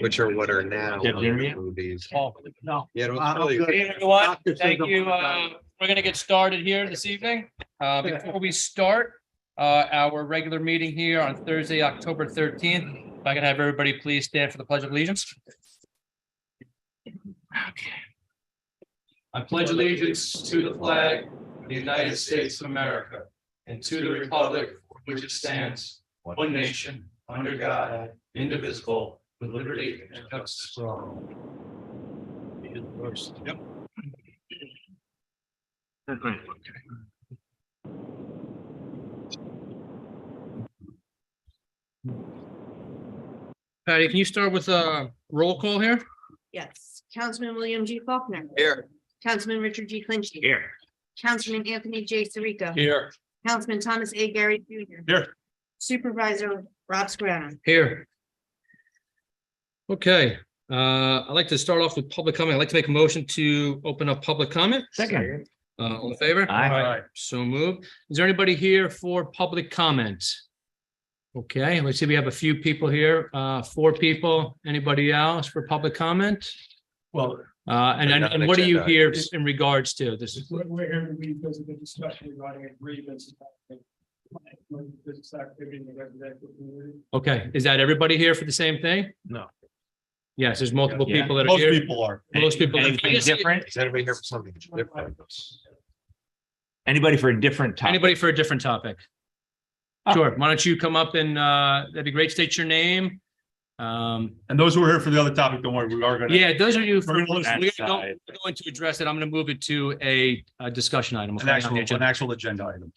which are what are now Yeah, yeah. movies. Oh, no. Yeah, don't I'm really. good. Hey, everyone, thank you. We're gonna get started here this evening. Before we start our regular meeting here on Thursday, October 13th, if I can have everybody please stand for the Pledge of Allegiance. Okay. I pledge allegiance to the flag of the United States of America and to the republic for which it stands, one nation, under God, indivisible, with liberty and justice for all. Yep. Patty, can you start with a roll call here? Yes, Councilman William G. Faulkner. Here. Councilman Richard G. Clinchy. Here. Councilman Anthony J. Sirica. Here. Councilman Thomas A. Gary Jr. Here. Supervisor Rob Scranton. Here. Okay, I'd like to start off with public comment. I'd like to make a motion to open up public comment. Second. All in favor? Aye. So moved. Is there anybody here for public comment? Okay, let's see, we have a few people here, 4 people. Anybody else for public comment? Well, And what are you here in regards to? This is, we're here because of the discussion regarding agreements. Business activity in the residential community. okay, is that everybody here for the same thing? No. Yes, there's multiple Yeah. people that are Most here. people are. Most people. Anything different? Is anybody here for something different? Anybody for a different topic? Anybody for a different topic? Sure. Why don't you come up and that'd be great. State your name. And those who are here for the other topic, don't worry, we are gonna. Yeah, those are you. We're gonna listen. We're going to address it. I'm going to move it to a discussion item. An actual agenda item.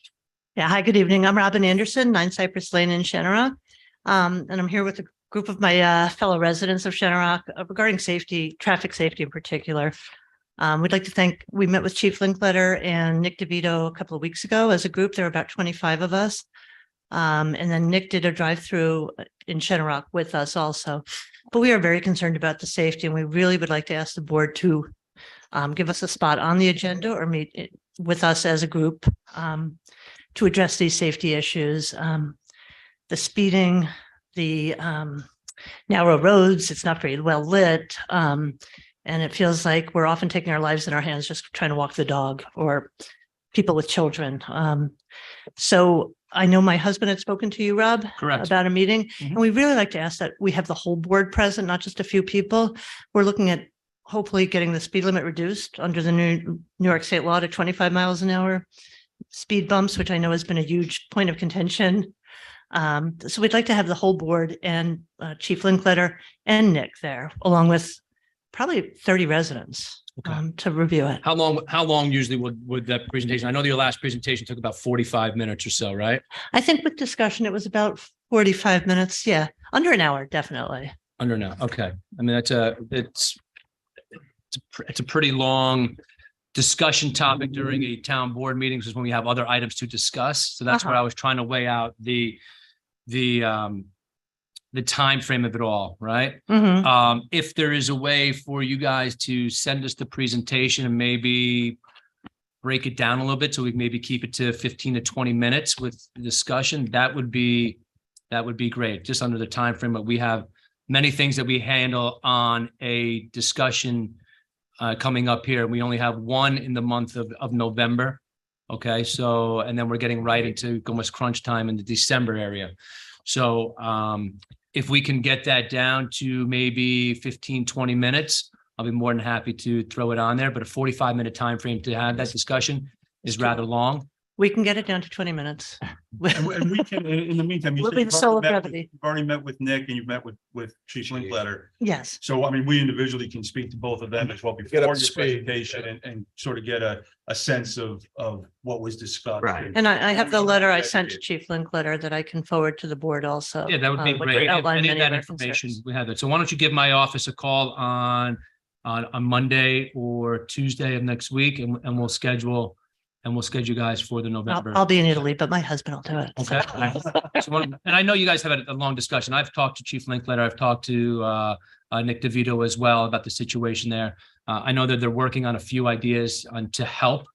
Yeah, hi, good evening. I'm Robin Anderson, 9 Cypress Lane in Shenorock. And I'm here with a group of my fellow residents of Shenorock regarding safety, traffic safety in particular. We'd like to thank, we met with Chief Linkletter and Nick DeVito a couple of weeks ago as a group. There were about 25 of us. And then Nick did a drive-through in Shenorock with us also. But we are very concerned about the safety, and we really would like to ask the board to give us a spot on the agenda or meet with us as a group to address these safety issues. The speeding, the narrow roads, it's not very well lit. And it feels like we're often taking our lives in our hands just trying to walk the dog or people with children. So I know my husband had spoken to you, Rob, Correct. about a meeting, and we really like to ask that we have the whole board present, not just a few people. We're looking at hopefully getting the speed limit reduced under the New York State law to 25 miles an hour. Speed bumps, which I know has been a huge point of contention. So we'd like to have the whole board and Chief Linkletter and Nick there, along with probably 30 residents to review it. How long usually would that presentation? I know your last presentation took about 45 minutes or so, right? I think with discussion, it was about 45 minutes. Yeah, under an hour, definitely. Under now. Okay. I mean, it's a pretty long discussion topic during a town board meeting, is when we have other items to discuss. So that's where I was trying to weigh out the time frame of it all, right? Mhm. If there is a way for you guys to send us the presentation and maybe break it down a little bit, so we can maybe keep it to 15 to 20 minutes with the discussion, that would be great, just under the time frame. But we have many things that we handle on a discussion coming up here. We only have one in the month of November. Okay, so, and then we're getting right into almost crunch time in the December area. So if we can get that down to maybe 15, 20 minutes, I'll be more than happy to throw it on there. But a 45-minute time frame to have that discussion is rather long. We can get it down to 20 minutes. And we can, in the meantime, We'll be the soul of brevity. you've already met with Nick and you've met with Chief Linkletter. Yes. So, I mean, we individually can speak to both of them as well before Get up your to speed. presentation and sort of get a sense of what was discussed. Right. And I have the letter I sent to Chief Linkletter that I can forward to the board also. Yeah, that would be which great. If outline any of many that our information, concerns. we have that. So why don't you give my office a call on Monday or Tuesday of next week, and we'll schedule you guys for the November. I'll be in Italy, but my husband will do it. so. Okay. And I know you guys have a long discussion. I've talked to Chief Linkletter. I've talked to Nick DeVito as well about the situation there. I know that they're working on a few ideas to help.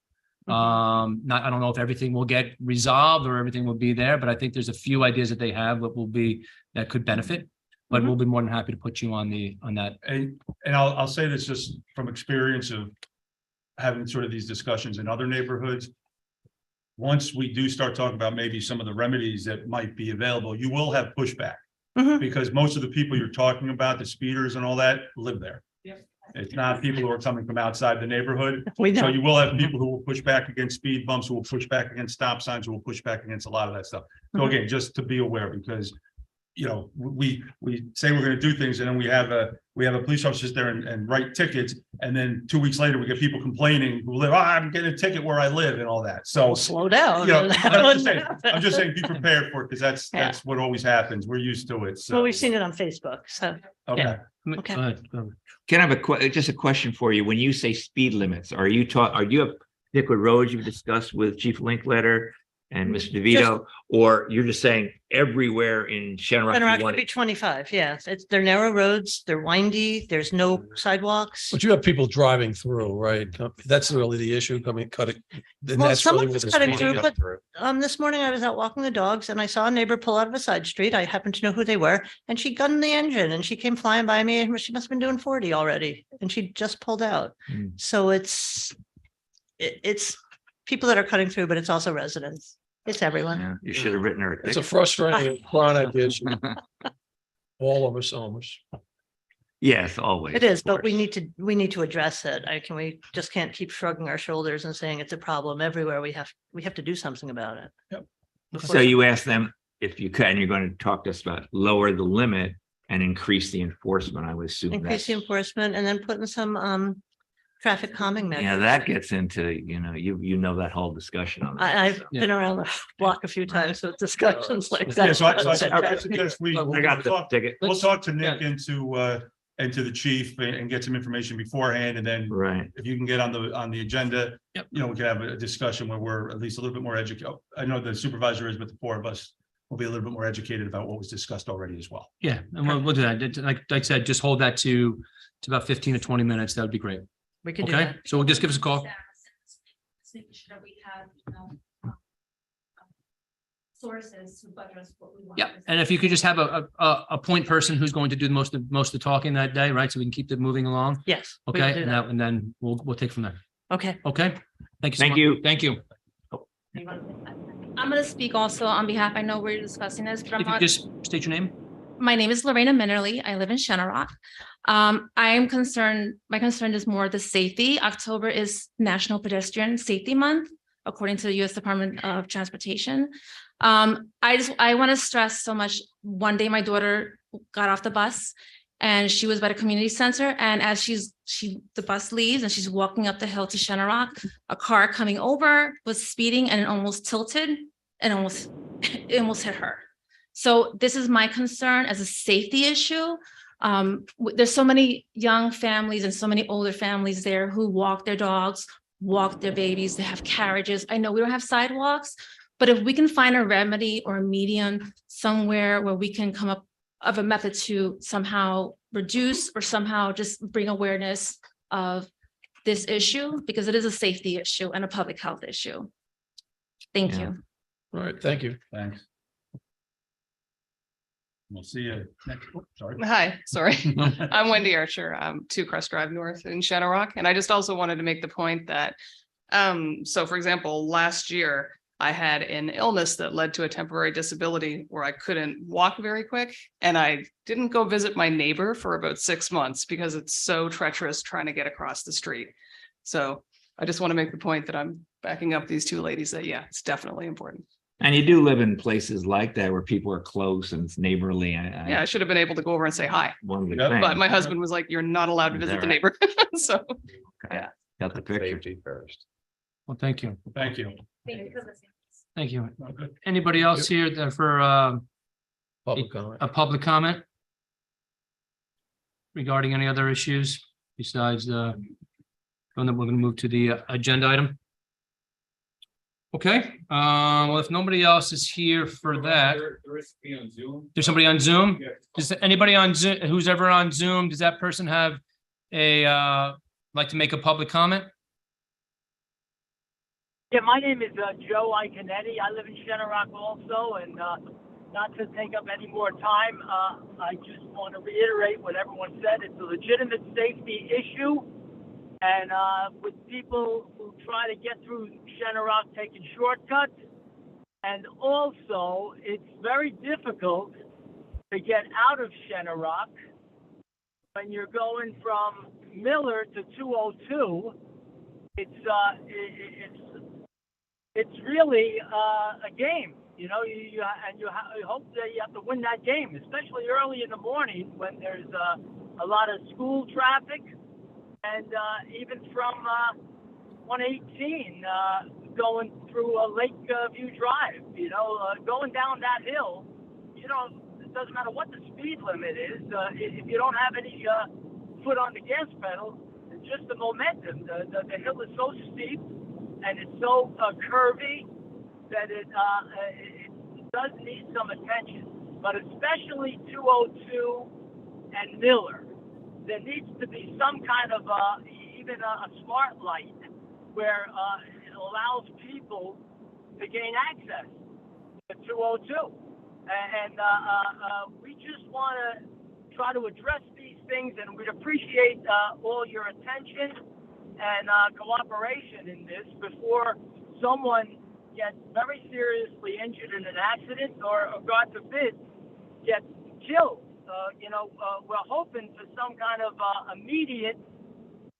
I don't know if everything will get resolved or everything will be there, but I think there's a few ideas that they have that could benefit. but we'll be more than happy to put you on that. And I'll say this just from experience of having sort of these discussions in other neighborhoods. Once we do start talking about maybe some of the remedies that might be available, you will have pushback. Mhm. Because most of the people you're talking about, the speeders and all that, live there. It's not people who are coming from outside the neighborhood. We So know. you will have people who will push back against speed bumps, who will push back against stop signs, who will push back against a lot of that stuff. So Mhm. again, just to be aware, because we say we're gonna do things and then we have a police officer sit there and write tickets. And then 2 weeks later, we get people complaining who live, I'm getting a ticket where I live and all that. So, Well, slow down. I'm just saying, be prepared for it, because Yeah. that's what always happens. We're used to it. So. Well, we've seen it on Facebook, so. Okay. yeah. Go Okay. ahead. Go ahead. Can I have just a question for you? When you say speed limits, are you have particular roads you've discussed with Chief Linkletter and Mr. DeVito? Or you're just saying everywhere in Shamrock? Central you Rock want could be it- 25, yes. They're narrow roads, they're windy, there's no sidewalks. But you have people driving through, right? That's really the issue, cutting. Then Well, that's someone really was where the cutting speed through, is. but this morning I was out walking the dogs and I saw a neighbor pull out of a side street. I happened to know who they were and she gunned the engine and she came flying by me and she must have been doing 40 already and she just pulled out. Hmm. So it's people that are cutting through, but it's also residents. It's everyone. Yeah, you should have written her. It's a frustrating chronic issue. All of us almost. Yes, always. It is, of but we course. need to address it. We just can't keep shrugging our shoulders and saying it's a problem everywhere. We have to do something about it. Yep. Before So you asked them if you can, you're going to talk to us about lower the limit and increase the enforcement, I would assume. increase the that's- enforcement and then put in some traffic calming measures. Yeah, that gets into, you know that whole discussion on that. I've been around the block a few times with discussions like Yeah, that. so I suggest I got the ticket. we'll talk to Nick and to the chief and get some information beforehand, and then Right. if you can get on the agenda. Yep. We can have a discussion where we're at least a little bit more educated. I know the supervisor is, but the four of us will be a little bit more educated about what was discussed already as well. Yeah, and we'll do that. Like I said, just hold that to about 15 to 20 minutes. That would be great. We could do Okay, that. so just give us a call. Making sure that we have, sources to address what we want. Yeah, and if you could just have a point person who's going to do most of the talking that day, right? So we can keep it moving along. Yes. we will Okay, do and that. that, and then we'll take from there. Okay. Okay? Thank you. so Thank much. you. Thank you. I'm going to speak also on behalf, I know we're discussing this, but If you just state your name. my name is Lorena Minnerly. I live in Shenorock. I am concerned, my concern is more the safety. October is National Pedestrian Safety Month, according to the U.S. Department of Transportation. I want to stress so much. One day my daughter got off the bus and she was by the community center. And as the bus leaves and she's walking up the hill to Shenorock, a car coming over was speeding and it almost tilted and it almost hit her. So this is my concern as a safety issue. There's so many young families and so many older families there who walk their dogs, walk their babies, they have carriages. I know we don't have sidewalks, but if we can find a remedy or a medium somewhere where we can come up of a method to somehow reduce or somehow just bring awareness of this issue, because it is a safety issue and a public health issue. Thank Yeah. you. All right, thank you. Thanks. We'll see you next. Sorry. Hi, sorry. I'm Wendy Archer, 2 Crest Drive North in Shadow Rock. And I just also wanted to make the point that, so for example, last year I had an illness that led to a temporary disability where I couldn't walk very quick. And I didn't go visit my neighbor for about 6 months because it's so treacherous trying to get across the street. So I just want to make the point that I'm backing up these 2 ladies that, yeah, it's definitely important. And you do live in places like that where people are close and it's neighborly. Yeah, I should have been able to go over and say hi, One would Yep. think. but my husband was like, you're not allowed to visit the neighbor. So. Got the picture. Safety first. Well, thank you. Thank you. Thank you. Anybody else here that for Public comment. a public comment regarding any other issues besides then we're going to move to the agenda item. Okay, well, if nobody else is here for that, there's somebody on Zoom. Does anybody on Zoom, who's ever on Zoom, does that person have like to make a public comment? Yeah, my name is Joe Iconetti. I live in Shenorock also, and not to take up any more time, I just want to reiterate what everyone said. It's a legitimate safety issue. And with people who try to get through Shenorock taking shortcuts. And also, it's very difficult to get out of Shenorock when you're going from Miller to 202. It's really a game. You know, you hope that you have to win that game, especially early in the morning when there's a lot of school traffic, and even from 118 going through a Lakeview Drive. You know, going down that hill, you know, it doesn't matter what the speed limit is. If you don't have any foot on the gas pedal, it's just the momentum. The hill is so steep and it's so curvy that it does need some attention, but especially 202 and Miller. There needs to be some kind of even a smart light where it allows people to gain access to 202. And we just want to try to address these things, and we'd appreciate all your attention and cooperation in this before someone gets very seriously injured in an accident or God forbid, gets killed. We're hoping for some kind of immediate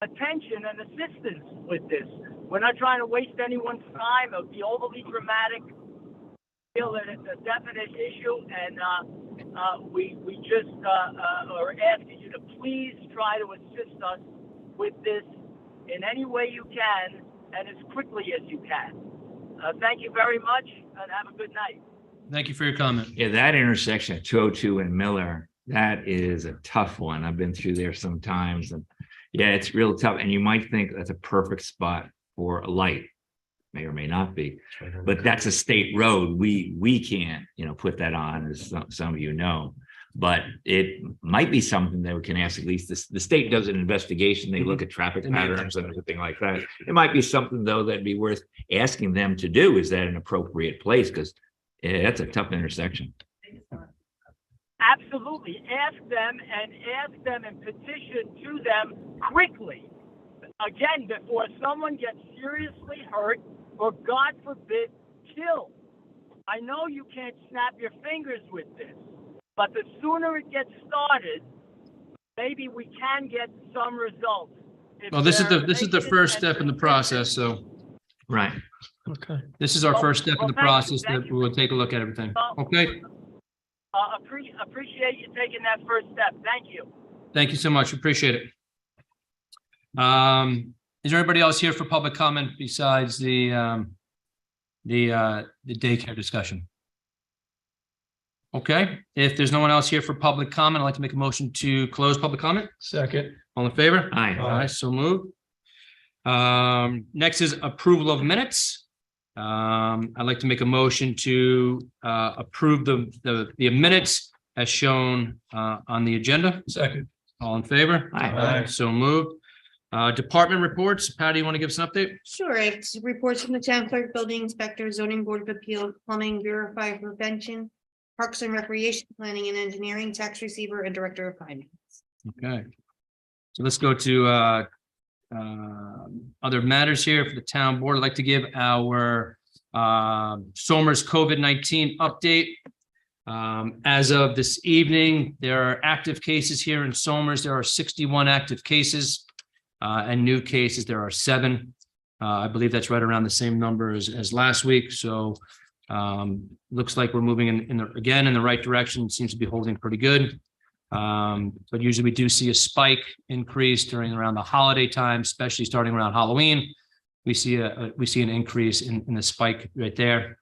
attention and assistance with this. We're not trying to waste anyone's time. It would be overly dramatic. I feel that it's a definite issue, and we just are asking you to please try to assist us with this in any way you can and as quickly as you can. Thank you very much, and have a good night. Thank you for your comment. Yeah, that intersection of 202 and Miller, that is a tough one. I've been through there sometimes, and yeah, it's real tough. And you might think that's a perfect spot for a light, may or may not be, but that's a state road. We can't, put that on, as some of you know. But it might be something that we can ask. At least the state does an investigation. They look at traffic patterns and everything like that. It might be something though that'd be worth asking them to do. Is that an appropriate place? Because that's a tough intersection. Absolutely. Ask them and petition to them quickly. Again, before someone gets seriously hurt or, God forbid, killed. I know you can't snap your fingers with this, but the sooner it gets started, maybe we can get some results. Well, this is the first step in the process. So, right. Okay. This is our first step in the process that Thank we will take a look at everything. Okay. Appreciate you taking that first step. Thank you. Thank you so much. Appreciate it. Is there anybody else here for public comment besides the daycare discussion? Okay, if there's no one else here for public comment, I'd like to make a motion to close public comment. Second. All in favor? Aye. Aye, so moved. Next is approval of minutes. I'd like to make a motion to approve the minutes as shown on the agenda. Second. All in favor? Aye. So moved. Department reports. Patty, you want to give us an update? Sure, I have reports from the town clerk, building inspector, zoning board of appeals, plumbing, bureau of fire prevention, parks and recreation, planning and engineering, tax receiver, and director of finance. Okay. So let's go to other matters here for the town board. I'd like to give our Somers COVID-19 update. As of this evening, there are active cases here in Somers. There are 61 active cases. And new cases, there are 7. I believe that's right around the same number as last week. So looks like we're moving in the right direction. It seems to be holding pretty good. But usually we do see a spike increase around the holiday time, especially starting around Halloween. We see an increase in the spike right there.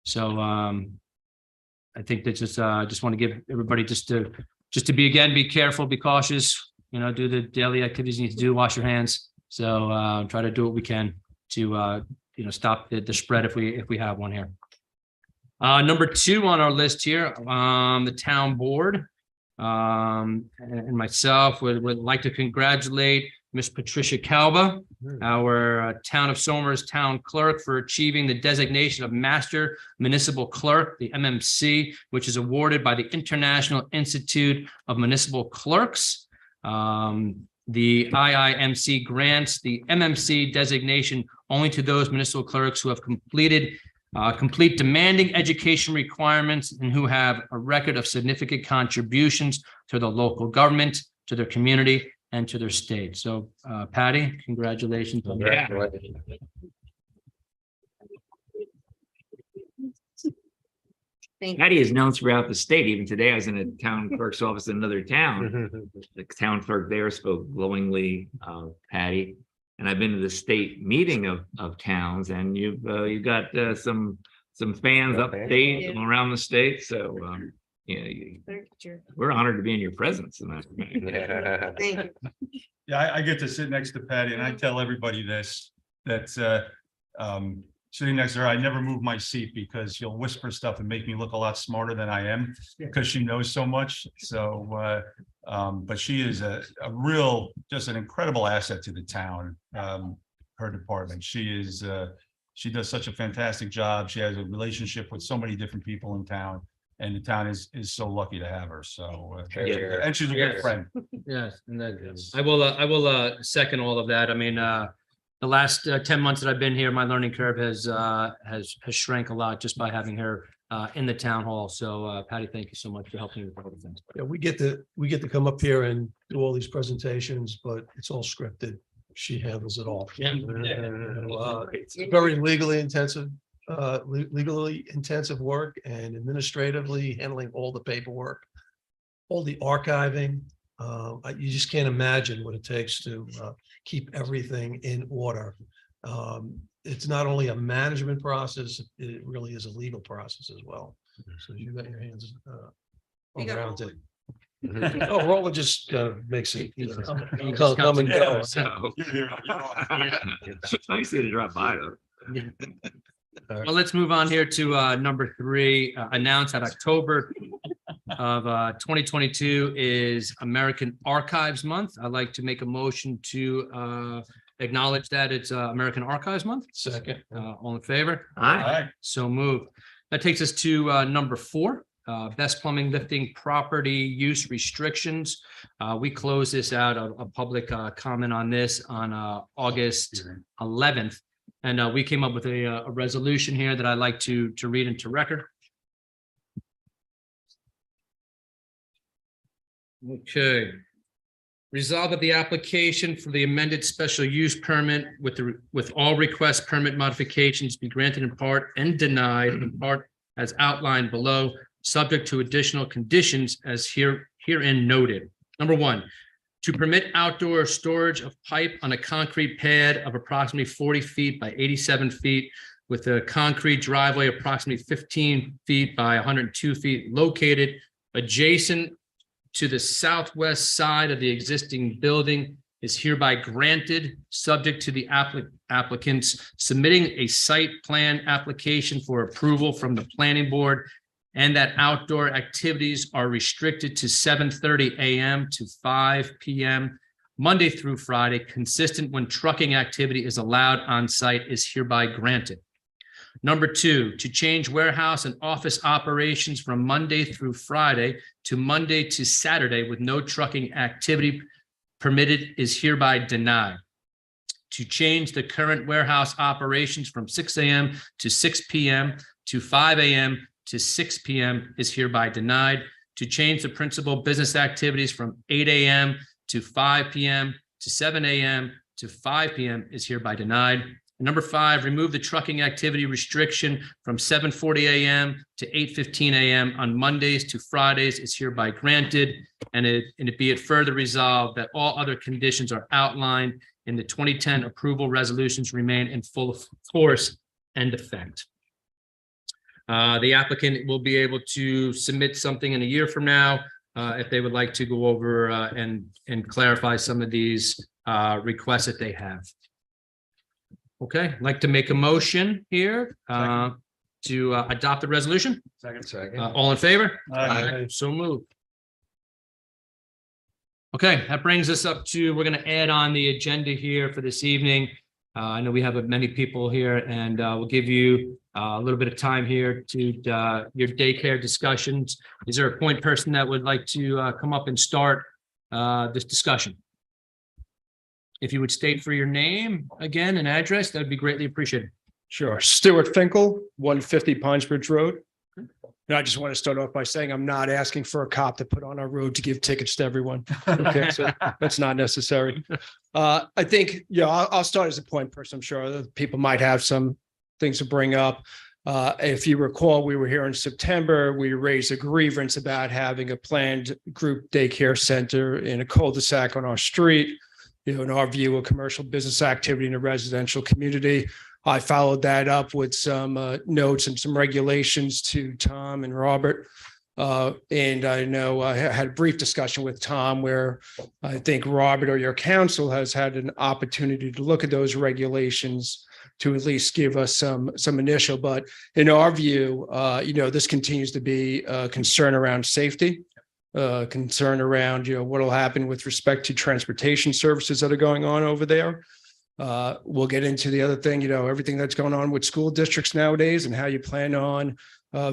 So I think that just want to give everybody just to be careful, be cautious. Do the daily activities you need to do, wash your hands. So try to do what we can to, stop the spread if we have one here. Number 2 on our list here, the town board and myself would like to congratulate Ms. Patricia Calva, our Town of Somers Town Clerk, for achieving the designation of Master Municipal Clerk, the MMC, which is awarded by the International Institute of Municipal Clerks. The IIMC grants the MMC designation only to those municipal clerks who have complete demanding education requirements and who have a record of significant contributions to the local government, to their community, and to their state. So, Patty, congratulations on that. Thank you. Patty is known throughout the state. Even today, I was in a town clerk's office in another town. The town clerk there spoke glowingly of Patty. And I've been to the state meeting of towns, and you've got some fans upstate Yeah. and around the state. So we're honored to be in your presence. And Thank you. Yeah, I get to sit next to Patty and I tell everybody this, that sitting next to her, I never move my seat because she'll whisper stuff and make me look a lot smarter than I am because she knows so much. So, but she is a real, just an incredible asset to the town, her department. She does such a fantastic job. She has a relationship with so many different people in town. And the town is so lucky to have her. So, and she's a good friend. Yes, and I will second all of that. I mean, the last 10 months that I've been here, my learning curve has shrank a lot just by having her in the town hall. So, Patty, thank you so much for helping with all the things. Yeah, we get to come up here and do all these presentations, but it's all scripted. She handles it all. Yeah. It's very legally intensive work and administratively handling all the paperwork, all the archiving. You just can't imagine what it takes to keep everything in order. It's not only a management process, it really is a legal process as well. So you got your hands around it. Oh, Roland just makes it, come and go. So nice to drop by though. Well, let's move on here to number 3, announced that October of 2022 is American Archives Month. I'd like to make a motion to acknowledge that it's American Archives Month. Second. All in favor? Hi. So moved. That takes us to number 4, Best Plumbing Lifting Property Use Restrictions. We closed this out, a public comment on this on August 11th. And we came up with a resolution here that I'd like to read into record. Okay. Resolve that the application for the amended special use permit with all request permit modifications be granted in part and denied in part as outlined below, subject to additional conditions as herein noted. Number 1, to permit outdoor storage of pipe on a concrete pad of approximately 40 feet by 87 feet with a concrete driveway approximately 15 feet by 102 feet located adjacent to the southwest side of the existing building is hereby granted, subject to the applicants submitting a site plan application for approval from the planning board, and that outdoor activities are restricted to 7:30 a.m. to 5 p.m. Monday through Friday, consistent when trucking activity is allowed on site is hereby granted. Number 2, to change warehouse and office operations from Monday through Friday to Monday to Saturday with no trucking activity permitted is hereby denied. To change the current warehouse operations from 6 a.m. to 6 p.m. to 5 a.m. to 6 p.m. is hereby denied. To change the principal business activities from 8 a.m. to 5 p.m. to 7 a.m. to 5 p.m. is hereby denied. Number 5, remove the trucking activity restriction from 7:40 a.m. to 8:15 a.m. on Mondays to Fridays is hereby granted. And it be it further resolved that all other conditions are outlined in the 2010 approval resolutions remain in full force and effect. The applicant will be able to submit something in a year from now if they would like to go over and clarify some of these requests that they have. Okay, I'd like to make a motion here to adopt the resolution. Second. All in favor? Aye. So moved. Okay, that brings us up to, we're going to add on the agenda here for this evening. I know we have many people here, and we'll give you a little bit of time here to your daycare discussions. Is there a point person that would like to come up and start this discussion? If you would state for your name again and address, that would be greatly appreciated. Sure. Stuart Finkel, 150 Pines Bridge Road. And I just want to start off by saying I'm not asking for a cop to put on our road to give tickets to everyone. Okay, so that's not necessary. I think, I'll start as a point person. I'm sure other people might have some things to bring up. If you recall, we were here in September. We raised a grievance about having a planned group daycare center in a cul-de-sac on our street. In our view, a commercial business activity in a residential community. I followed that up with some notes and some regulations to Tom and Robert. And I know I had a brief discussion with Tom where I think Robert or your counsel has had an opportunity to look at those regulations to at least give us some initial. But in our view, this continues to be a concern around safety. Concern around, what will happen with respect to transportation services that are going on over there. We'll get into the other thing, everything that's going on with school districts nowadays and how you plan on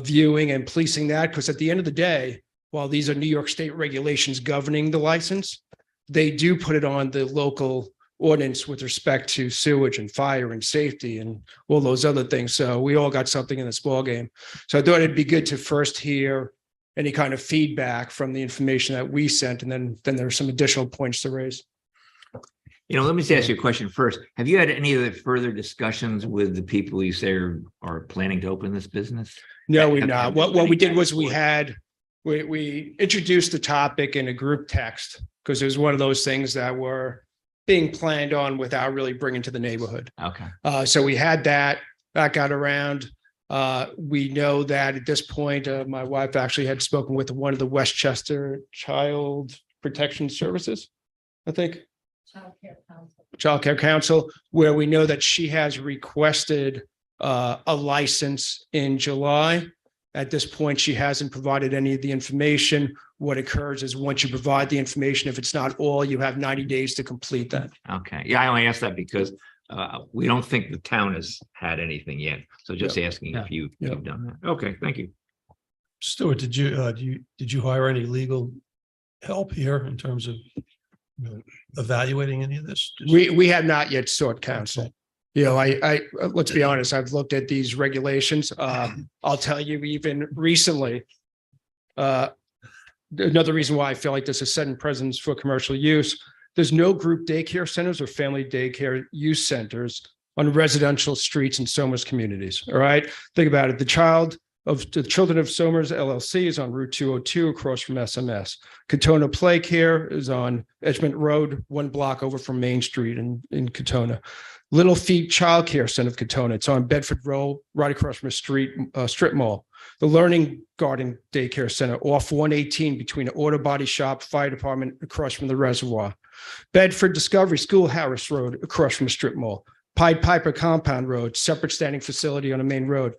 viewing and policing that. Because at the end of the day, while these are New York State regulations governing the license, they do put it on the local ordinance with respect to sewage and fire and safety and all those other things. So we all got something in this ballgame. So I thought it'd be good to first hear any kind of feedback from the information that we sent, and then there are some additional points to raise. Let me just ask you a question first. Have you had any of the further discussions with the people you say are planning to open this business? No, we've not. What we did was we introduced the topic in a group text because it was one of those things that were being planned on without really bringing to the neighborhood. Okay. So we had that got around. We know that at this point, my wife actually had spoken with one of the Westchester Child Protection Services, I think. Child Care Council, where we know that she has requested a license in July. At this point, she hasn't provided any of the information. What occurs is once you provide the information, if it's not all, you have 90 days to complete that. Okay. Yeah, I only asked that because we don't think the town has had anything yet. So just asking if you've done that. Okay, thank you. Stuart, did you hire any legal help here in terms of evaluating any of this? We have not yet sought counsel. I let's be honest, I've looked at these regulations. I'll tell you, even recently, another reason why I feel like this is setting precedents for commercial use. There's no group daycare centers or family daycare use centers on residential streets in Somers communities. All right. Think about it. The Children of Somers LLC is on Route 202 across from SMS. Katona Play Care is on Edgemont Road, 1 block over from Main Street in Katona. Little Feet Child Care Center of Katona. It's on Bedford Road, right across from a strip mall. The Learning Garden Daycare Center off 118 between the auto body shop, fire department across from the reservoir. Bedford Discovery School, Harris Road, across from a strip mall. Pied Piper Compound Road, separate standing facility on a main road.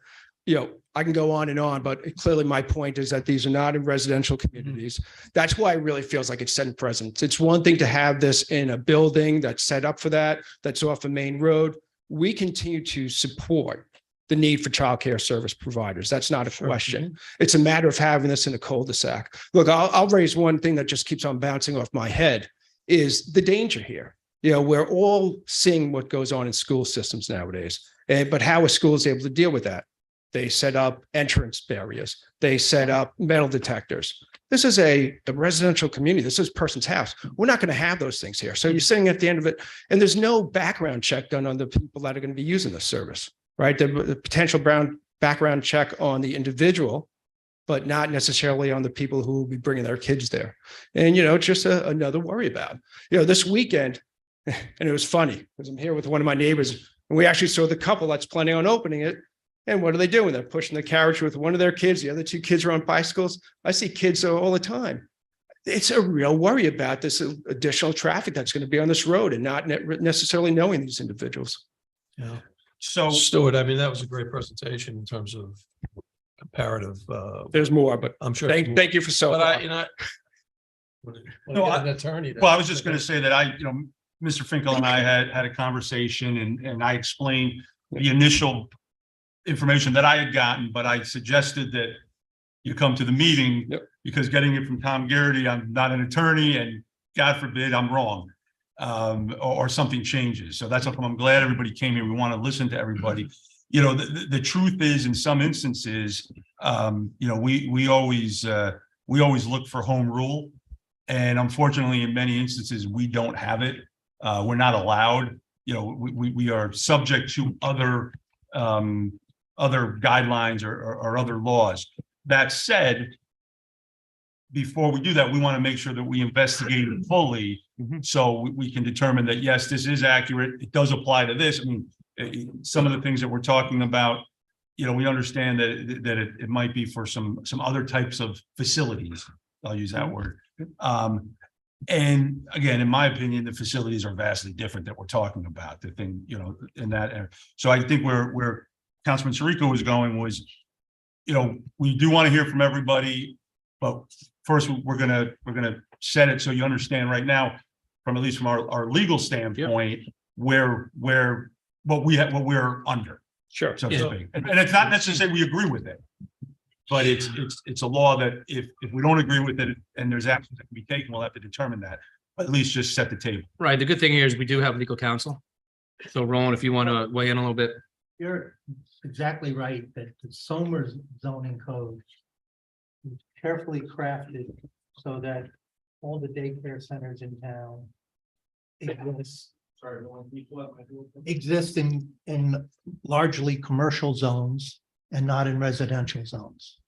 I can go on, but clearly my point is that these are not in residential communities. That's why it really feels like it's setting precedents. It's one thing to have this in a building that's set up for that, that's off a main road. We continue to support the need for childcare service providers. That's not a question. It's a matter of having this in a cul-de-sac. Look, I'll raise one thing that just keeps on bouncing off my head is the danger here. We're all seeing what goes on in school systems nowadays, but how are schools able to deal with that? They set up entrance barriers. They set up metal detectors. This is a residential community. This is a person's house. We're not going to have those things here. So you're sitting at the end of it, and there's no background check done on the people that are going to be using this service, right? The potential background check on the individual, but not necessarily on the people who will be bringing their kids there. And, it's just another worry about. This weekend, and it was funny because I'm here with one of my neighbors, and we actually saw the couple that's planning on opening it. And what are they doing? They're pushing the carriage with one of their kids. The other 2 kids are on bicycles. I see kids all the time. It's a real worry about this additional traffic that's going to be on this road and not necessarily knowing these individuals. Yeah. So Stuart, that was a great presentation in terms of comparative. There's more, but I'm sure. thank you for so But far. No, An attorney. Well, I was just gonna say that Mr. Finkel and I had a conversation and I explained the initial information that I had gotten, but I suggested that you come to the meeting because getting it from Tom Garrity, I'm not an attorney and God forbid I'm wrong. Or something changes. So that's what I'm glad everybody came here. We want to listen to everybody. The truth is in some instances, we always look for home rule. And unfortunately, in many instances, we don't have it. We're not allowed, we are subject to other guidelines or other laws. That said, before we do that, we want to make sure that we investigate it fully. So we can determine that, yes, this is accurate. It does apply to this. I mean, some of the things that we're talking about, we understand that it might be for some other types of facilities. I'll use that word. And again, in my opinion, the facilities are vastly different that we're talking about. The thing, in that area. So I think where Councilman Sirico was going was, we do want to hear from everybody, but first we're gonna set it so you understand right now, from at least from our legal standpoint, where what we're under, Sure. so to speak. And it's not necessarily we agree with it, but it's a law that if we don't agree with it and there's actions that can be taken, we'll have to determine that. But at least just set the table. Right. The good thing here is we do have legal counsel. So Roland, if you want to weigh in a little bit. You're exactly right that the Somers zoning code is carefully crafted so that all the daycare centers in town exist in largely commercial zones and not in residential zones.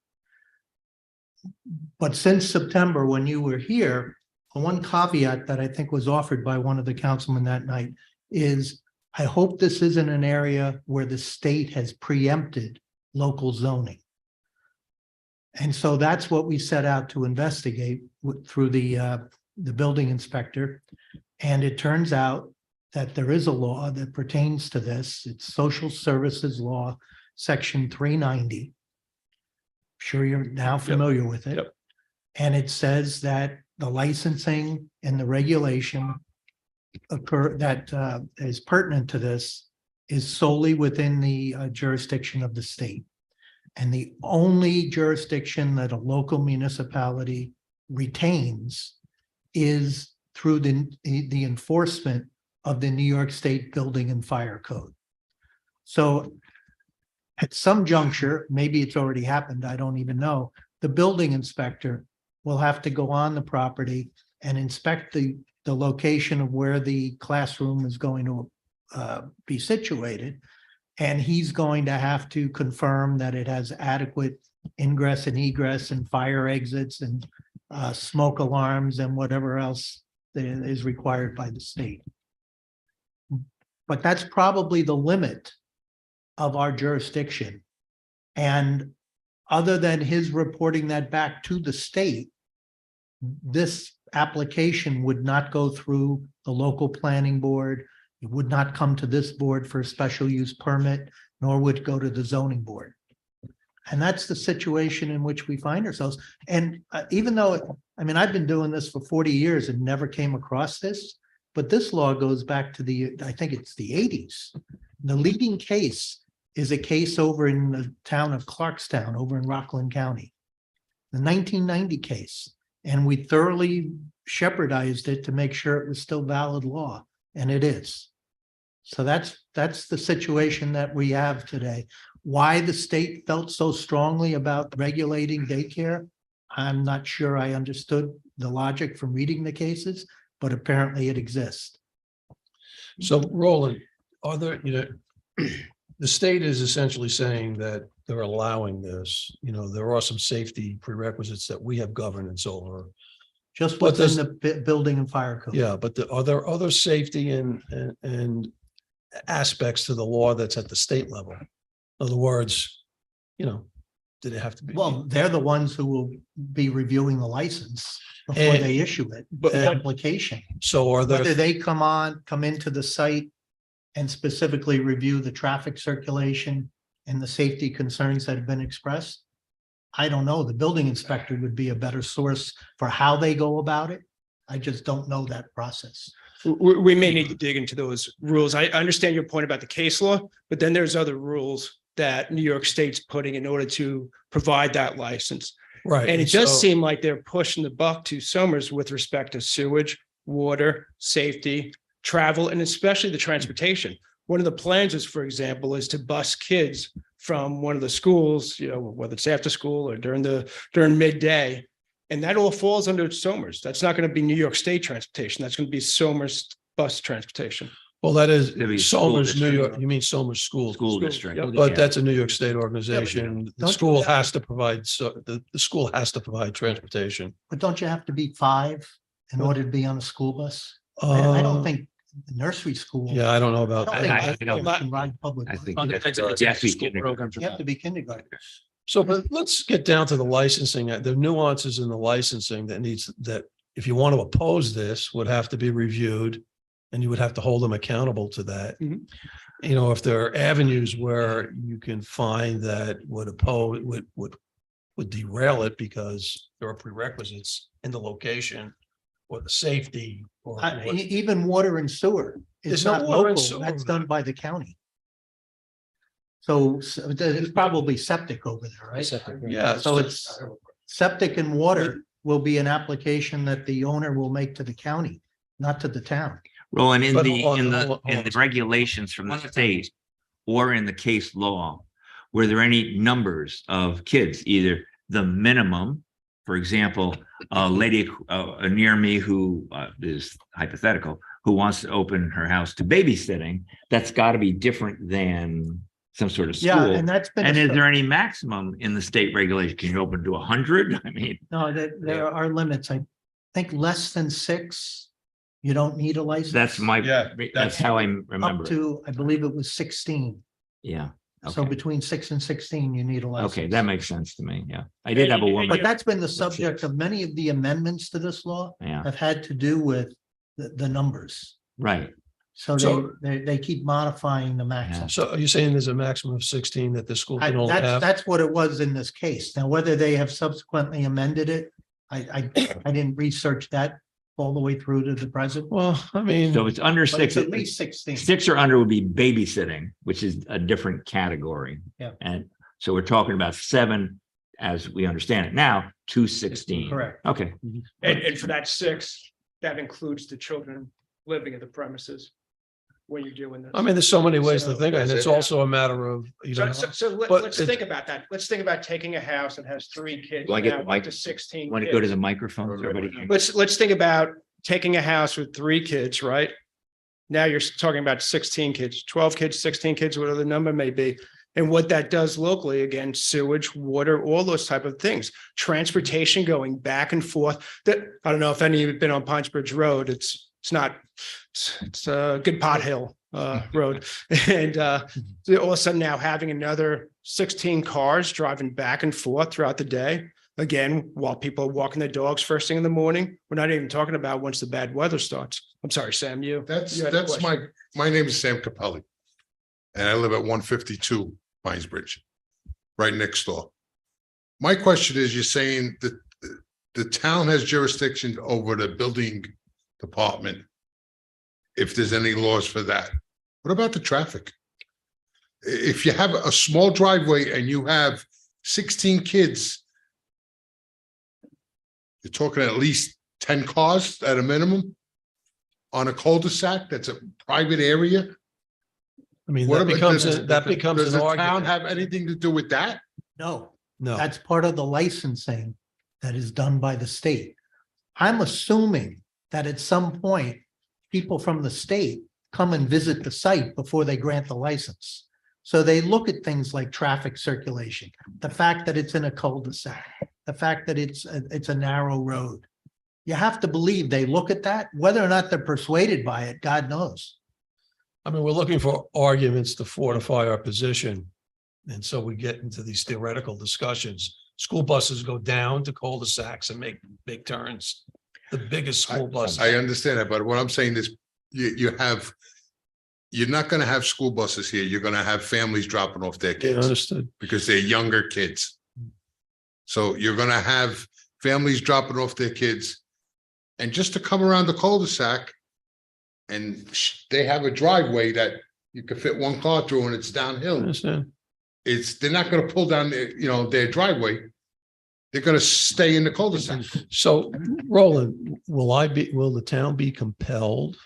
But since September, when you were here, the one caveat that I think was offered by one of the councilmen that night is, I hope this isn't an area where the state has preempted local zoning. And so that's what we set out to investigate through the building inspector. And it turns out that there is a law that pertains to this. It's Social Services Law, Section 390. I'm sure you're now familiar with it. Yep. And it says that the licensing and the regulation that is pertinent to this is solely within the jurisdiction of the state. And the only jurisdiction that a local municipality retains is through the enforcement of the New York State Building and Fire Code. So at some juncture, maybe it's already happened, I don't even know, the building inspector will have to go on the property and inspect the location of where the classroom is going to be situated. And he's going to have to confirm that it has adequate ingress and egress and fire exits and smoke alarms and whatever else that is required by the state. But that's probably the limit of our jurisdiction. And other than his reporting that back to the state, this application would not go through the local planning board. It would not come to this board for a special use permit, nor would it go to the zoning board. And that's the situation in which we find ourselves. And even though, I've been doing this for 40 years and never came across this, but this law goes back to I think it's the 80s. The leading case is a case over in the town of Clarkstown, over in Rockland County, the 1990 case. And we thoroughly shepherdized it to make sure it was still valid law, and it is. So that's the situation that we have today. Why the state felt so strongly about regulating daycare, I'm not sure I understood the logic from reading the cases, but apparently it exists. So Roland, the state is essentially saying that they're allowing this, there are some safety prerequisites that we have governance over. Just within the building and fire code. Yeah, but are there other safety and aspects to the law that's at the state level? In other words, do they have to be? Well, they're the ones who will be reviewing the license before they issue it, the application. So are there? Whether they come into the site and specifically review the traffic circulation and the safety concerns that have been expressed, I don't know. The building inspector would be a better source for how they go about it. I just don't know that process. We may need to dig into those rules. I understand your point about the case law, but then there's other rules that New York State's putting in order to provide that license. Right. And it does so- seem like they're pushing the buck to Somers with respect to sewage, water, safety, travel, and especially the transportation. One of the plans is, for example, is to bus kids from one of the schools, whether it's after school or during midday. And that all falls under Somers. That's not going to be New York State transportation. That's going to be Somers bus transportation. Well, that is It'd be school Somers, New district. York, you mean Somers School. School district. Yep. But that's a New York State organization. The Don't- school has to provide, so the school has to provide transportation. But don't you have to be 5 in order to be on a school bus? I don't think the nursery school. Yeah, I don't know I about. don't I think don't- you can ride public. I bus. think It's that's actually school programs. You have to be kindergarten. So, but let's get down to the licensing, the nuances in the licensing that if you want to oppose this, would have to be reviewed. And you would have to hold them accountable to that. Mhm. If there are avenues where you can find that would oppose, would derail it because there are prerequisites in the location or the safety or. Even water and sewer is There's no not water and local. sewer That's over there. done by the county. So there's probably septic over there, right? Yeah. So it's septic and water will be an application that the owner will make to the county, not to the town. Roland, in But the, hold on, in the, hold on. in the regulations from the state or in the case law, were there any numbers of kids, either the minimum, for example, a lady near me who is hypothetical, who wants to open her house to babysitting, that's got to be different than some sort of Yeah, school. and that's been. And is there any maximum in the state regulation? Can you open to 100? I mean, No, there are limits. I think less than 6, you don't need a license. that's my, Yeah, that's how I Up remember it. to, I believe it was 16. Yeah. So Okay. between 6 and 16, you need a license. Okay, that makes sense to me. Yeah. I did have a woman. But that's been the six. subject of many of the amendments to this law Yeah, have had to do with the numbers. right. So So- they keep modifying the maximum. So are you saying there's a maximum of 16 that the school can only That's, have? that's what it was in this case. Now, whether they have subsequently amended it, I didn't research that all the way through to the present. Well, I mean. So it's under But six, it's at least 16. 6 or under would be babysitting, which is a different category. Yeah. And so we're talking about 7, as we understand it now, to 16. Correct. Okay. And for that 6, that includes the children living at the premises when you're doing this. I mean, there's so many ways to So- think, and it's also a matter of, but Let's it's- think about that. Let's think about taking a house that has 3 kids. Do I get now the mic? up to 16. Want to go to kids. the microphone? so everybody can- Let's think about taking a house with 3 kids, right? Now you're talking about 16 kids, 12 kids, 16 kids, whatever the number may be. And what that does locally, again, sewage, water, all those type of things, transportation going back and forth. That, I don't know if any of you have been on Pines Bridge Road. It's a good pothill road. And all of a sudden now having another 16 cars driving back and forth throughout the day. Again, while people are walking their dogs first thing in the morning, we're not even talking about once the bad weather starts. I'm sorry, Sam, you. That's you had a that's question. my name is Sam Capelli. And I live at 152 Pines Bridge, right next door. My question is, you're saying that the town has jurisdiction over the building department. If there's any laws for that, what about the traffic? If you have a small driveway and you have 16 kids, you're talking at least 10 cars at a minimum on a cul-de-sac that's a private area. I mean, What that about- becomes, does- that becomes Does an the town argument. have anything to do with that? No, No, that's part of the licensing that is done by the state. I'm assuming that at some point, people from the state come and visit the site before they grant the license. So they look at things like traffic circulation, the fact that it's in a cul-de-sac, the fact that it's a narrow road. You have to believe they look at that, whether or not they're persuaded by it, God knows. I mean, we're looking for arguments to fortify our position. And so we get into these theoretical discussions. School buses go down to cul-de-sacs and make big turns. The biggest school buses. I understand that, but what I'm saying is you're not gonna have school buses here. You're gonna have families dropping off their Yeah, kids understood. because they're younger kids. So you're gonna have families dropping off their kids. And just to come around the cul-de-sac and they have a driveway that you could fit one car through and it's I downhill. understand. They're not gonna pull down their driveway. They're gonna stay in the cul-de-sac. So Roland, will the town be compelled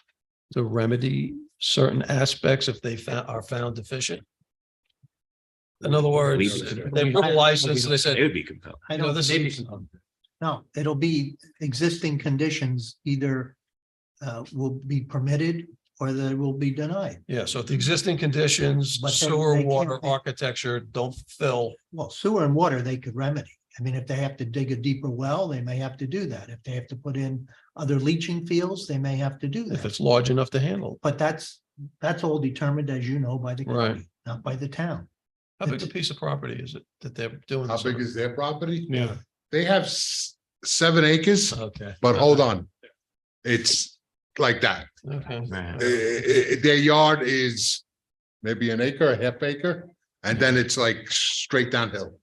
to remedy certain aspects if they are found deficient? In other words, they put a license, and they said, They would be compelled. I no, don't this think, is, no, it'll be existing conditions either will be permitted or they will be denied. yeah, so if the existing conditions, But then sewer, they water, can't be- architecture don't fill. Well, sewer and water, they could remedy. I mean, if they have to dig a deeper well, they may have to do that. If they have to put in other leaching fields, they may have to do If that. it's large enough to handle. But that's all determined, as you know, by the Right. county, not by the town. How big a piece of property is it that they're doing? How this big on? is their property? Yeah, They have 7 acres, okay. but hold on. It's like that. Okay. Their yard is maybe an acre, a half acre, and then it's like straight downhill.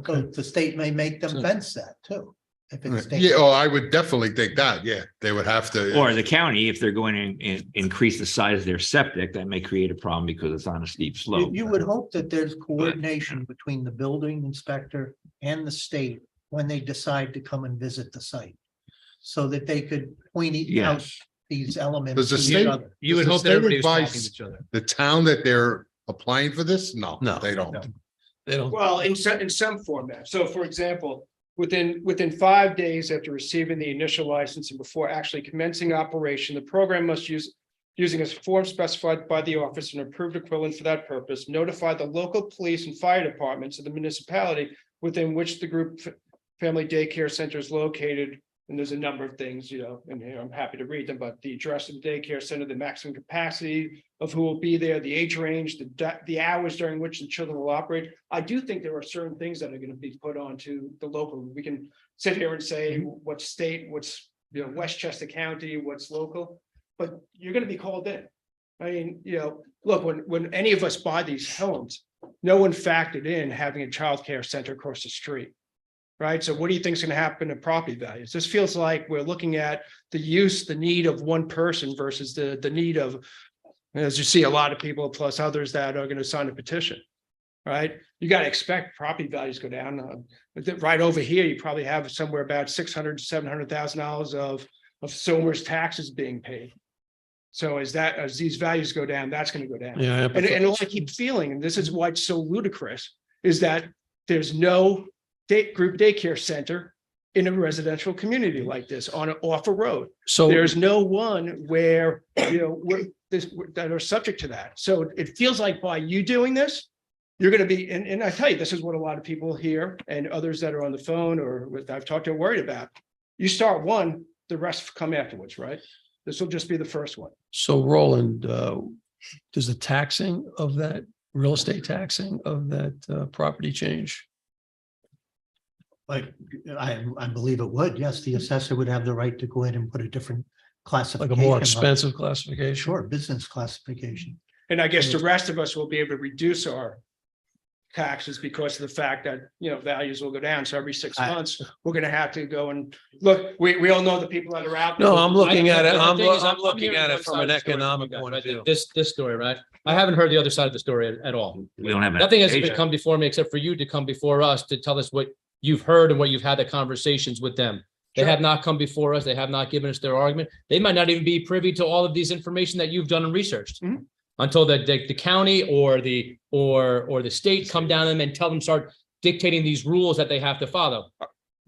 So the state may make them fence that too. If it's. Yeah, oh, I would definitely think that, yeah, they would have to. Or the county, if they're going to increase the size of their septic, that may create a problem because it's on a steep slope. You would hope that there's coordination between the building inspector and the state when they decide to come and visit the site. So that they could point out Yes. these elements. Does the to each state- other. You would Does the hope that state everybody was talking advise- to each other. The town that they're applying for this? No, No. they don't. They don't. Well, in some format. So for example, within 5 days after receiving the initial license and before actually commencing operation, the program must using a form specified by the office and approved equivalent for that purpose, notify the local police and fire departments of the municipality within which the group family daycare center is located. And there's a number of things, in here, I'm happy to read them, but the address of the daycare center, the maximum capacity of who will be there, the age range, the hours during which the children will operate. I do think there are certain things that are going to be put onto the local. We can sit here and say what's state, what's, Westchester County, what's local, but you're going to be called in. I mean, look, when any of us buy these homes, no one factored in having a childcare center across the street. Right? So what do you think is going to happen to property values? This feels like we're looking at the need of one person versus the need of, as you see, a lot of people plus others that are going to sign a petition. Right? You got to expect property values go down. Right over here, you probably have somewhere about $600,000 to $700,000 of Somer's taxes being paid. So as these values go down, that's going to go down. Yeah. And all I keep feeling, and this is why it's so ludicrous, is that there's no group daycare center in a residential community like this off a road. So There's no one where, that are subject to that. So it feels like by you doing this, you're going to be, and I tell you, this is what a lot of people here and others that are on the phone or I've talked to are worried about. You start one, the rest come afterwards, right? This will just be the first one. So Roland, does the taxing of that real estate taxing of that property change? Like, I believe it would. Yes, the assessor would have the right to go in and put a different Like classification. a more on- expensive classification? Sure, business classification. And I guess the rest of us will be able to reduce our taxes because of the fact that, values will go down. So every 6 months, we're going to have to go and look, we all know the people that are out. No, I'm looking at it, The I'm thing is, looking hearing at one it from side an of the story economic from you guys, point of right? view. This story, right? I haven't heard the other side of the story at all. We don't have. Nothing has application. come before me except for you to come before us to tell us what you've heard and what you've had the conversations with them. They have not come before us. They have not given us their argument. They might not even be privy to all of these information that you've done and researched. Mhm. Until the county or the state come down to them and tell them start dictating these rules that they have to follow.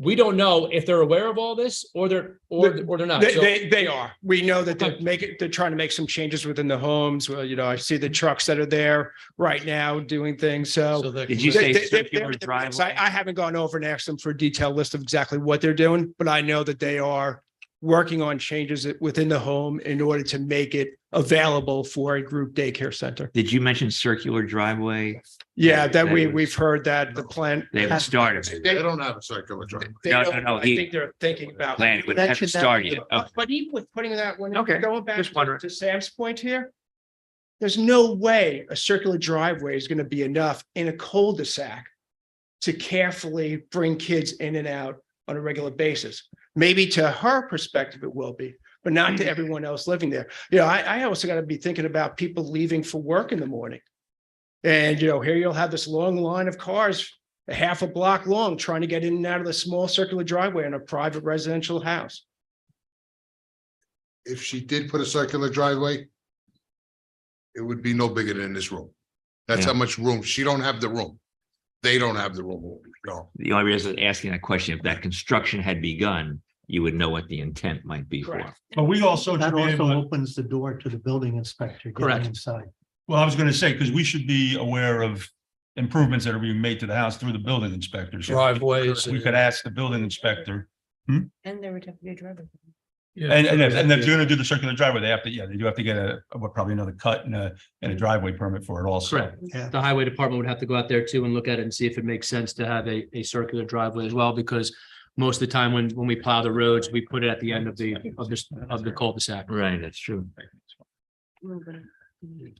We don't know if they're aware of all this or they're not. So- They are. We know that they're trying to make some changes within the homes. Well, I see the trucks that are there right now doing things. So Did you say circular I driveway? haven't gone over and asked them for a detailed list of exactly what they're doing, but I know that they are working on changes within the home in order to make it available for a group daycare center. Did you mention circular driveway? Yeah, that That was- we've heard that the plan. They haven't started. They don't have a circular driveway. they No, don't- no, I he- think they're thinking about. Plan, but haven't Mentioned that- started yet. Oh, But even with putting that one, Okay, going back just wondering. to Sam's point here. There's no way a circular driveway is going to be enough in a cul-de-sac to carefully bring kids in and out on a regular basis. Maybe to her perspective, it will be, but not to everyone else living there. You know, I also got to be thinking about people leaving for work in the morning. And, you know, here you'll have this long line of cars, a half a block long, trying to get in and out of the small circular driveway in a private residential house. If she did put a circular driveway, it would be no bigger than this room. That's how much room. She don't have the room. They don't have the room. No. The only reason I'm asking that question, if that construction had begun, you would know what the intent might be for. Correct. But we also should That be also able to, opens the door to the building inspector Correct. getting inside. well, I was gonna say, because we should be aware of improvements that are being made to the house through the building inspector. So Driveways. we could ask the building inspector. And there would have to be a driveway. And if you're gonna do the circular driveway, they have to, they do have to get probably another cut and a driveway permit for it also. Correct. Yeah. The highway department would have to go out there too and look at it and see if it makes sense to have a circular driveway as well, because most of the time when we plow the roads, we put it at the end of the cul-de-sac. Right, that's true.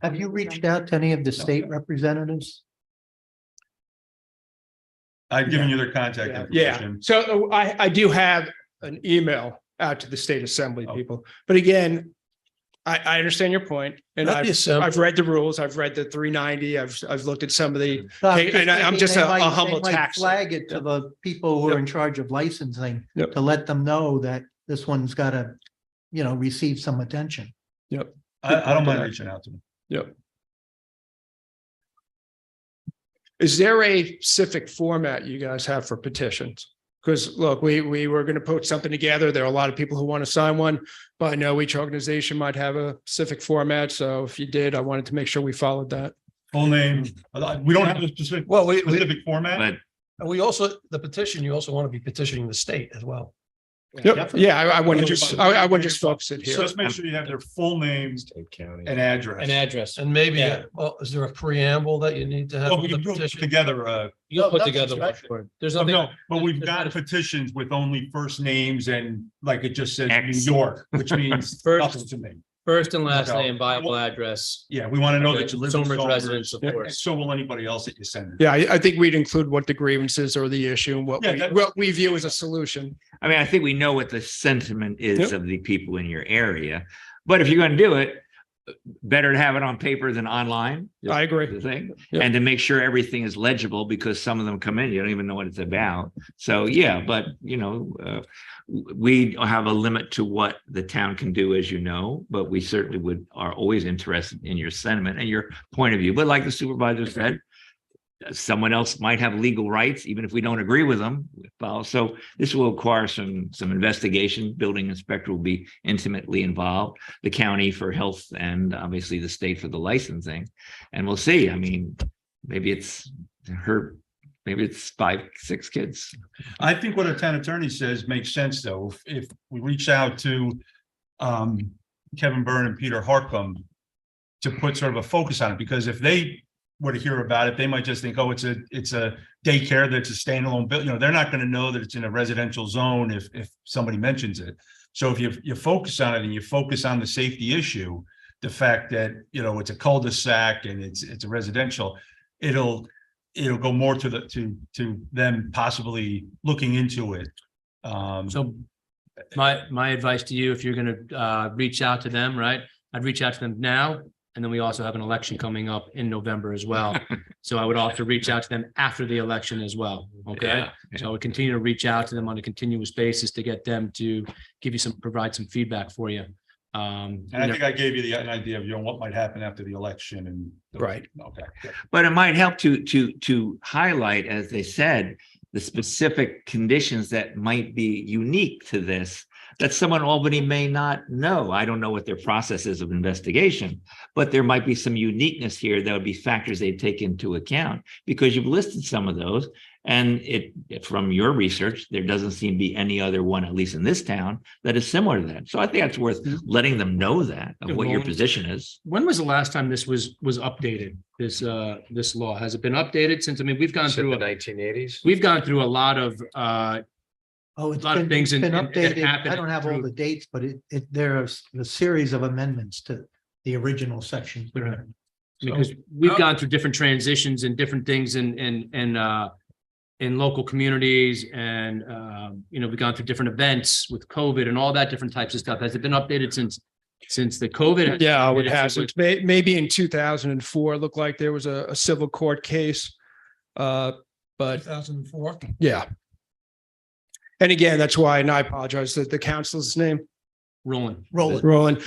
Have you reached out to any of the state representatives? I've given you their contact Yeah, information. so I do have an email out to the state assembly people, but again, I understand your point, and Not the assembly. I've read the rules, I've read the 390, I've looked at some of the, No, Hey, and I'm thinking just they a might- they humble might tax- Flag it to the people who are in charge of licensing, Yep. to let them know that this one's gotta, receive some attention. I don't mind reaching out to them. Yep. Is there a specific format you guys have for petitions? Because look, we were going to put something together. There are a lot of people who want to sign one, but I know each organization might have a specific format. So if you did, I wanted to make sure we followed that. Full name. We don't have a specific, Well, specific format. But we also, the petition, you also want to be petitioning the state as well. Yep. Yeah, I wouldn't just, I wouldn't just focus it here. Just make sure you have their full names County. and address. An address. And maybe, Yeah. well, is there a preamble that you need to have? Well, with we the can put petition? together You can put No, together that's one. There's Oh, nothing. no, but we've there's got not a- petitions with only first names and like it just says X. New York, which means First- nothing to me. First and last So- name, viable address. Yeah, we want to know Okay, that you live in Somers residence, Somers, of and course. so will anybody else that you send. it. Yeah, I think we'd include what the grievances or the issue and Yeah, what we view as a solution. I mean, I think we know what the sentiment is Yep. of the people in your area. But if you're going to do it, better to have it on paper than online. I agree. The thing, Yep. and to make sure everything is legible, because some of them come in, you don't even know what it's about. So, yeah, but we have a limit to what the town can do, as you know, but we certainly are always interested in your sentiment and your point of view. But like the supervisor said, someone else might have legal rights, even if we don't agree with them. So this will require some investigation. Building inspector will be intimately involved, the county for health, and obviously the state for the licensing. And we'll see. I mean, maybe it's 5, 6 kids. I think what a town attorney says makes sense, though. If we reach out to Kevin Byrne and Peter Harcum to put sort of a focus on it, because if they were to hear about it, they might just think, oh, it's a daycare that's a standalone building. They're not going to know that it's in a residential zone if somebody mentions it. So if you focus on it and you focus on the safety issue, the fact that it's a cul-de-sac and it's a residential, it'll go more to them possibly looking into it. So my advice to you, if you're gonna reach out to them, right? I'd reach out to them now, and then we also have an election coming up in November as well. So I would also reach out to them after the election as well. Okay. Yeah, So I would continue to reach out to them on a continuous basis to get them to provide some feedback for you. And I think I gave you an idea of what might happen after the election and. Right. Okay. But it might help to highlight, as they said, the specific conditions that might be unique to this, that someone in Albany may not know. I don't know what their process is of investigation, but there might be some uniqueness here that would be factors they take into account, because you've listed some of those. And from your research, there doesn't seem to be any other one, at least in this town, that is similar to that. So I think that's worth letting them know that of what your position is. When was the last time this was updated? This law, has it been updated since? I mean, we've gone through the 1980s. We've gone through a lot of It's lot of been things it's been in- it updated. happened I don't have all through- the dates, but there's a series of amendments to the original section. Right. because we've gone through different transitions and different things and in local communities and, we've gone through different events with COVID and all that different types of stuff. Has it been updated since the COVID? Yeah, it Is hasn't. Maybe in 2004, it looked like there was a civil court case. But 2004. yeah. And again, that's why, and I apologize, that the council's name, Rolling. Roland,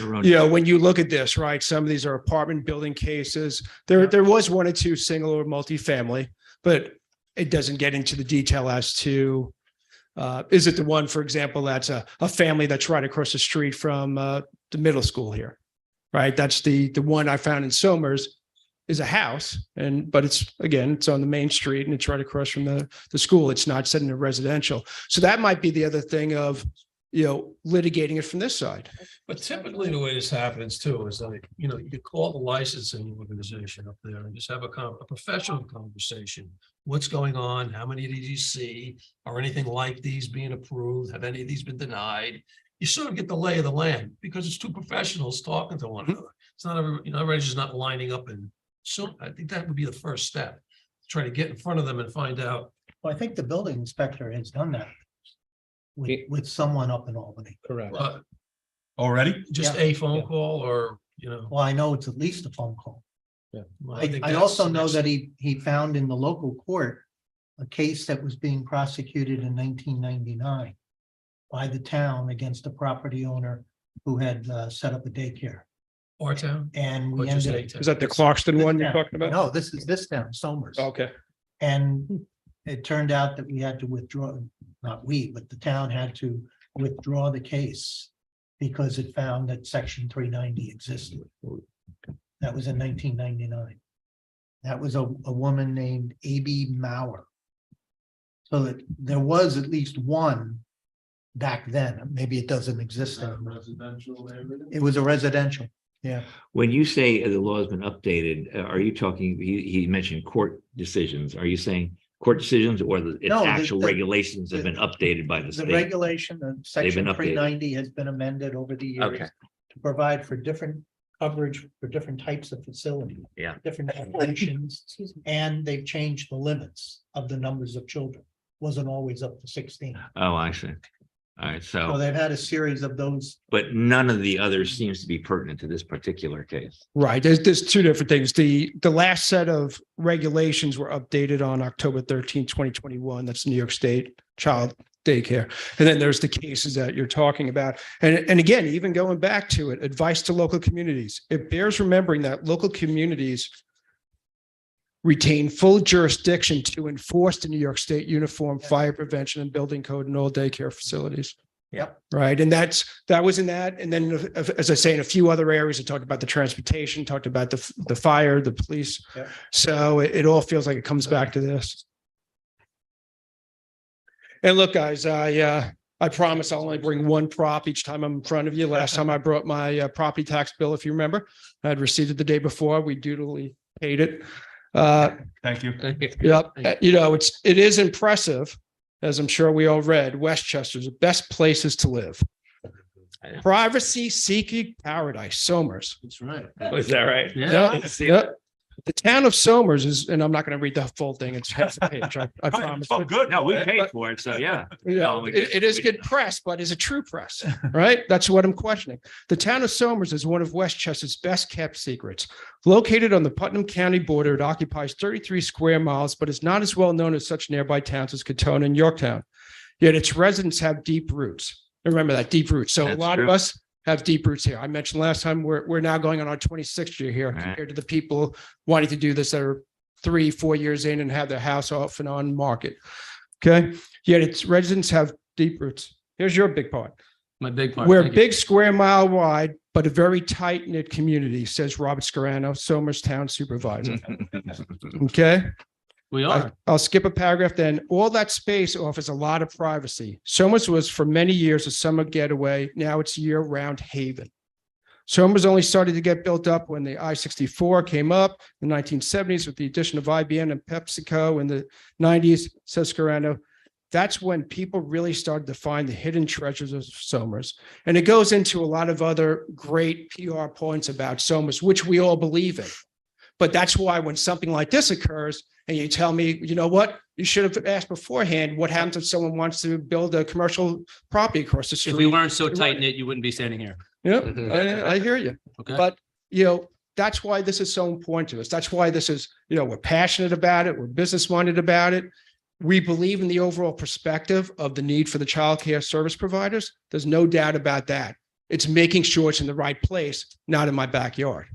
when you look at this, right, some of these are apartment building cases. There was one or two single or multifamily, but it doesn't get into the detail as to, is it the one, for example, that's a family that's right across the street from the middle school here, right? That's the one I found in Somers is a house, but it's on the main street and it's right across from the school. It's not set in a residential. So that might be the other thing of, litigating it from this side. But typically the way this happens too is like, you call the licensing organization up there and just have a professional conversation. What's going on? How many of these you see? Are anything like these being approved? Have any of these been denied? You sort of get the lay of the land because it's two professionals talking to one another. It's not everybody's just not lining up. And so I think that would be the first step. Try to get in front of them and find out. Well, I think the building inspector has done that with someone up in Albany. Correct. Already? Just Yeah. a phone call or, Well, I know it's at least a phone call. I think I that's also the know next- that he found in the local court a case that was being prosecuted in 1999 by the town against a property owner who had set up a daycare. Our town. And Or we just ended. a- Is that the Clarkston one you're talking about? No, this is this town, Somers. Okay. And it turned out that we had to withdraw, not we, but the town had to withdraw the case because it found that section 390 existed. That was in 1999. That was a woman named A.B. Maurer. So that there was at least one back then. Maybe it doesn't exist anymore. It was a residential. Yeah. When you say the law has been updated, are you talking, he mentioned court decisions. Are you saying court decisions or its No, actual the- regulations have been updated by the The state? regulation of been section updated. 390 has been amended over the years. Okay. To provide for different coverage for different types of facility. Yeah. Different definitions, and they've changed the limits of the numbers of children. Wasn't always up to 16. Oh, I see. All right, So so, they've had a series of those. but none of the others seems to be pertinent to this particular case. Right. There's two different things. The last set of regulations were updated on October 13, 2021. That's New York State child daycare. And then there's the cases that you're talking about. And again, even going back to it, advice to local communities. It bears remembering that local communities retain full jurisdiction to enforce the New York State Uniform Fire Prevention and Building Code in all daycare facilities. Yep. Right. And that was in that. And then, as I say, in a few other areas, I talked about the transportation, talked about the fire, the police. Yep. So it all feels like it comes back to this. And look, guys, I promise I'll only bring one prop each time I'm in front of you. Last time I brought my property tax bill, if you remember, I had received it the day before. We dutifully paid it. Thank you. Yep. It is impressive, as I'm sure we all read, Westchester's the best places to live. Privacy seeking paradise, Somers. That's right. Is that right? Yep. The town of Somers is, and I'm not going to read the full thing. It's half a page. I promise. Oh, good. No, we paid for it, so yeah. Yeah, No, we just- it is good press, but is it true press? Right? That's what I'm questioning. The town of Somers is one of Westchester's best kept secrets. Located on the Putnam County border, it occupies 33 square miles, but is not as well known as such nearby towns as Katona and Yorktown. Yet its residents have deep roots. Remember that, deep roots. So That's a lot of true. us have deep roots here. I mentioned last time, we're now going on our 26th year here Right. compared to the people wanting to do this that are 3-4 years in and have their house off and on market. Okay, yet its residents have deep roots. Here's your big part. My big part. We're Thank you. big square mile wide, but a very tight knit community, says Robert Scarano, Somers Town Supervisor. Okay, We are. I'll skip a paragraph then. All that space offers a lot of privacy. Somers was for many years a summer getaway. Now it's year-round haven. Somers only started to get built up when the I-64 came up in the 1970s with the addition of IBM and PepsiCo in the 90s, says Scarano. That's when people really started to find the hidden treasures of Somers. And it goes into a lot of other great PR points about Somers, which we all believe in. But that's why when something like this occurs and you tell me, you know what, you should have asked beforehand, what happens if someone wants to build a commercial property across the street? If we weren't so tight knit, you wouldn't be standing here. Yeah, I hear you. Okay. But, you know, that's why this is so important to us. That's why this is, you know, we're passionate about it. We're business minded about it. We believe in the overall perspective of the need for the childcare service providers. There's no doubt about that. It's making sure it's in the right place, not in my backyard.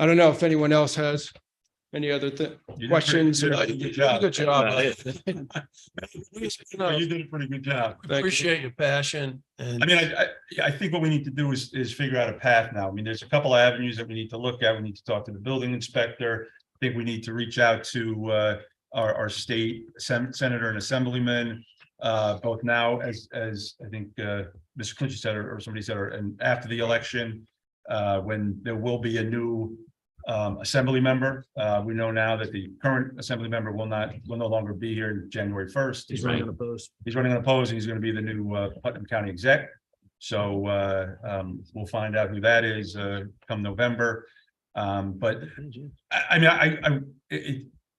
I don't know if anyone else has any other questions. You did a good job. Good job. You did a pretty good job. Appreciate your passion and. I mean, I think what we need to do is figure out a path now. I mean, there's a couple of avenues that we need to look at. We need to talk to the building inspector. I think we need to reach out to our state senator and assemblyman, both now as I think Mr. Clinton said, or somebody said, and after the election, when there will be a new assembly member. We know now that the current assembly member will no longer be here January 1st. He's running unopposed. He's running unopposed, and he's going to be the new Putnam County exec. So we'll find out who that is come November. But I mean,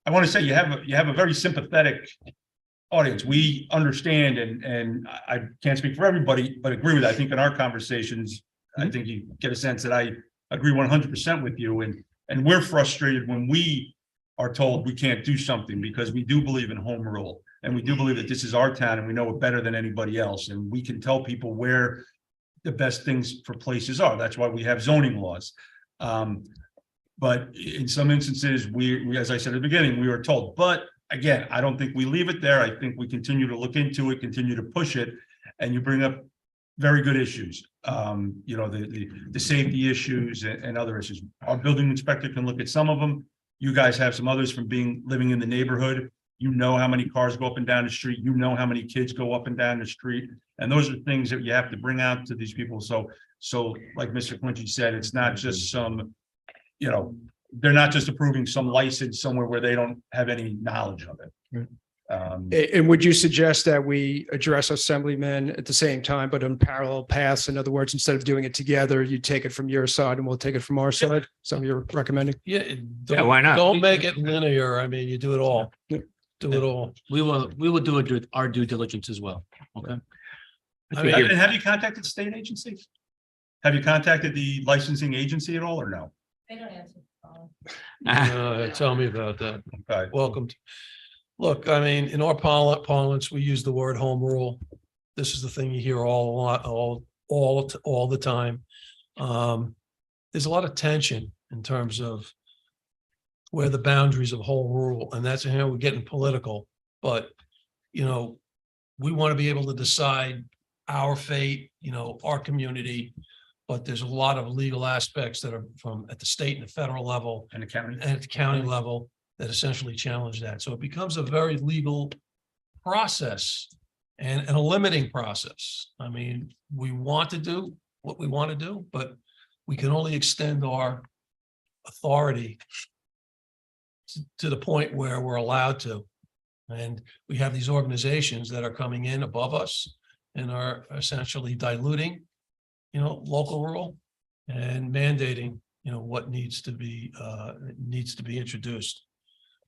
I want to say you have a very sympathetic audience. We understand, and I can't speak for everybody, but agree with that. I think in our conversations, I think you get a sense that I agree 100% with you. And we're frustrated when we are told we can't do something, because we do believe in home rule, and we do believe that this is our town and we know it better than anybody else. And we can tell people where the best things for places are. That's why we have zoning laws. But in some instances, we, as I said at the beginning, we were told, but again, I don't think we leave it there. I think we continue to look into it, continue to push it. And you bring up very good issues. You know, the safety issues and other issues. Our building inspector can look at some of them. You guys have some others from living in the neighborhood. You know how many cars go up and down the street. You know how many kids go up and down the street. And those are things that you have to bring out to these people. So like Mr. Quincy said, it's not just some, you know, they're not just approving some license somewhere where they don't have any knowledge of it. And would you suggest that we address assemblymen at the same time, but on parallel paths? In other words, instead of doing it together, you take it from your side and we'll take it from our side? Something you're recommending? Yeah. Why not? Don't make it linear. I mean, you do it all. Yeah. Do it all. We will do our due diligence as well. Okay. I mean, And have you contacted the state agency? Have you contacted the licensing agency at all, or no? They don't answer. tell me about that. Okay. Welcome. Look, I mean, in our parlance, we use the word home rule. This is the thing you hear all the time. There's a lot of tension in terms of where the boundaries of home rule, and that's how we're getting political. But, you know, we want to be able to decide our fate, you know, our community. But there's a lot of legal aspects that are from at the state and the federal level And the county? and at the county level that essentially challenge that. So it becomes a very legal process and a limiting process. I mean, we want to do what we want to do, but we can only extend our authority to the point where we're allowed to. And we have these organizations that are coming in above us and are essentially diluting, you know, local rule and mandating, you know, what needs to be introduced.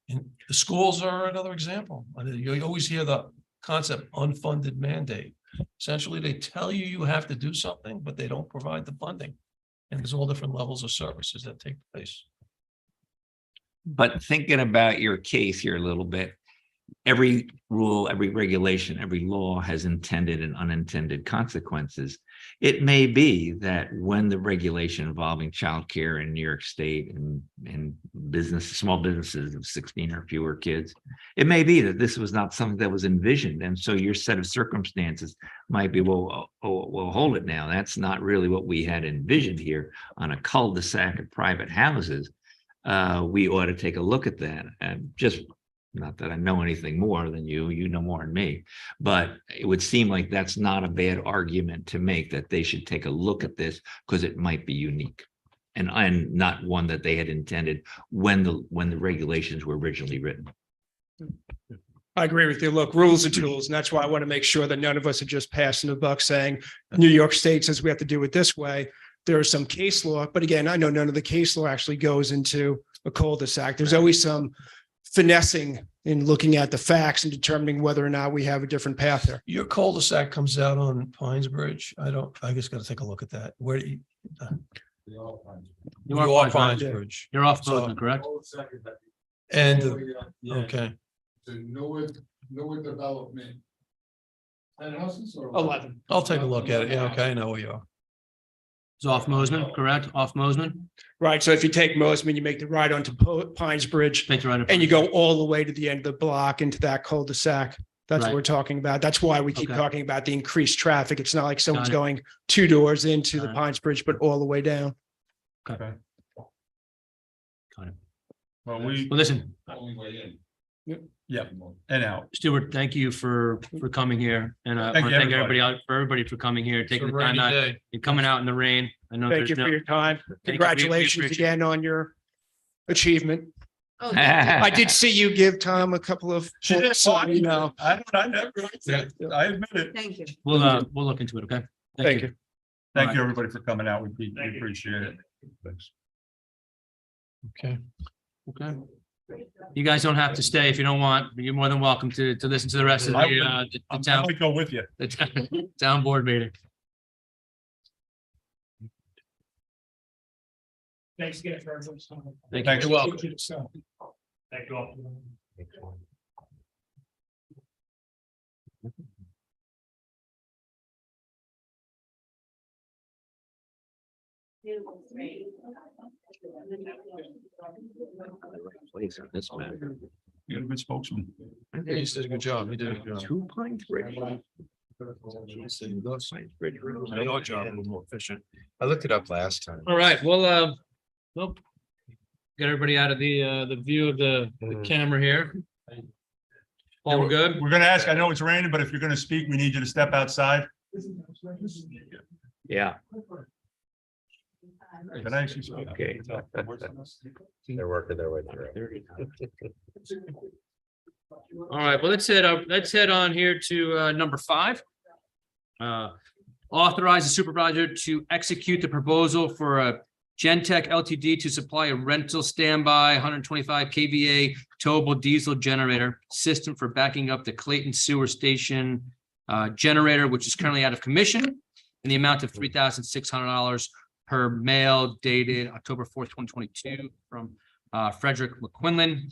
And the schools are another example. You always hear the concept unfunded mandate. Essentially, they tell you have to do something, but they don't provide the funding. And there's all different levels of services that take place. But thinking about your case here a little bit, every rule, every regulation, every law has intended and unintended consequences. It may be that when the regulation involving childcare in New York State and small businesses of 16 or fewer kids, it may be that this was not something that was envisioned. And so your set of circumstances might be, well, hold it now. That's not really what we had envisioned here on a cul-de-sac of private houses. We ought to take a look at that. And just not that I know anything more than you know more than me, but it would seem like that's not a bad argument to make, that they should take a look at this because it might be unique and not one that they had intended when the regulations were originally written. I agree with you. Look, rules are tools, and that's why I want to make sure that none of us are just passing the buck saying New York State says we have to do it this way. there is some case law, but again, I know none of the case law actually goes into a cul-de-sac. There's always some finessing in looking at the facts and determining whether or not we have a different path there. Your cul-de-sac comes out on Pines Bridge. I just gotta take a look at that. Where do you? You are are Pines Pines Bridge. You're off So- Bozeman, correct? And, Yeah. okay, The newer development. 10 houses or? 11. I'll take a look at it. Yeah, okay, I know where you are. It's off Moseman, correct? Off Moseman? Right. So if you take Mosman, you make the ride onto Pines Bridge Take the right. and you go all the way to the end of the block into that cul-de-sac. That's Right. what we're talking about. That's why we keep Okay. talking about the increased traffic. It's not like someone's Got it. going 2 doors into the Got it. Pines Bridge, but all the way down. Okay. Got it. Well, Well, listen, Only way in. yeah, and out. Stuart, thank you for coming here. And I Thank want you, to thank everybody. everybody for coming here, taking the It's a time rainy out day. and coming out in the rain. I know Thank there's you for no. your time. you. We Congratulations appreciate again on your achievement. Oh, I did see you give Tom a couple of, She did, so, you know, I never, I admit it. Thank you. We'll look into it, okay? thank you. Thank you, everybody, for coming out. We appreciate it. Okay. Okay. You guys don't have to stay if you don't want, but you're more than welcome to listen to the rest of I the would- the I town, might go with you. the town board meeting. Thanks again for everyone's time. Thank Thanks. you. You're welcome. Thank you all. Place on this map. You're a good spokesman. Yeah, you did a good job. You did a good job. 2 Pines Bridge. Pines Bridge Road. I know a job, a little more efficient. I looked it up last time. All right, well, get everybody out of the view of the camera here. All we're good? We're gonna ask, I know it's raining, but if you're gonna speak, we need you to step outside. Yeah, Can I actually speak? okay. They're working their way through. All right, well, let's head on here to number 5. Authorize the supervisor to execute the proposal for a Gentech Ltd to supply a rental standby 125 kVA towable diesel generator system for backing up the Clayton Sewer Station generator, which is currently out of commission, in the amount of $3,600 per mail dated October 4th, 2022 from Frederick McQuinlan,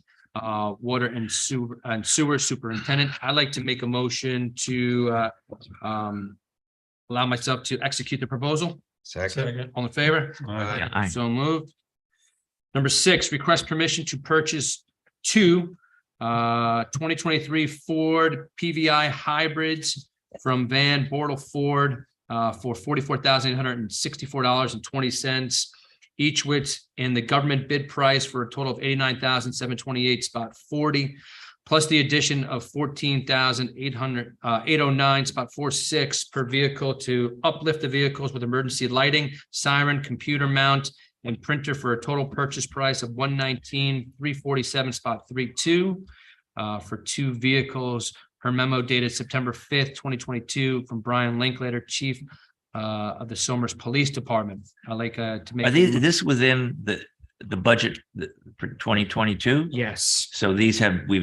Water and Sewer Superintendent. I'd like to make a motion to allow myself to execute the proposal. Second. All in favor? Yeah, aye. So moved. Number 6, request permission to purchase 2 2023 Ford PVI hybrids from Van Bortle Ford for $44,864.20, each which in the government bid price for a total of $89,728.40, plus the addition of $14,809.46 per vehicle to uplift the vehicles with emergency lighting, siren, computer mount, and printer for a total purchase price of $119,347.32 for 2 vehicles. Her memo dated September 5th, 2022 from Brian Linklater, Chief of the Somers Police Department. I'd like to make. Are these, this within the budget for 2022? Yes. So these have, we've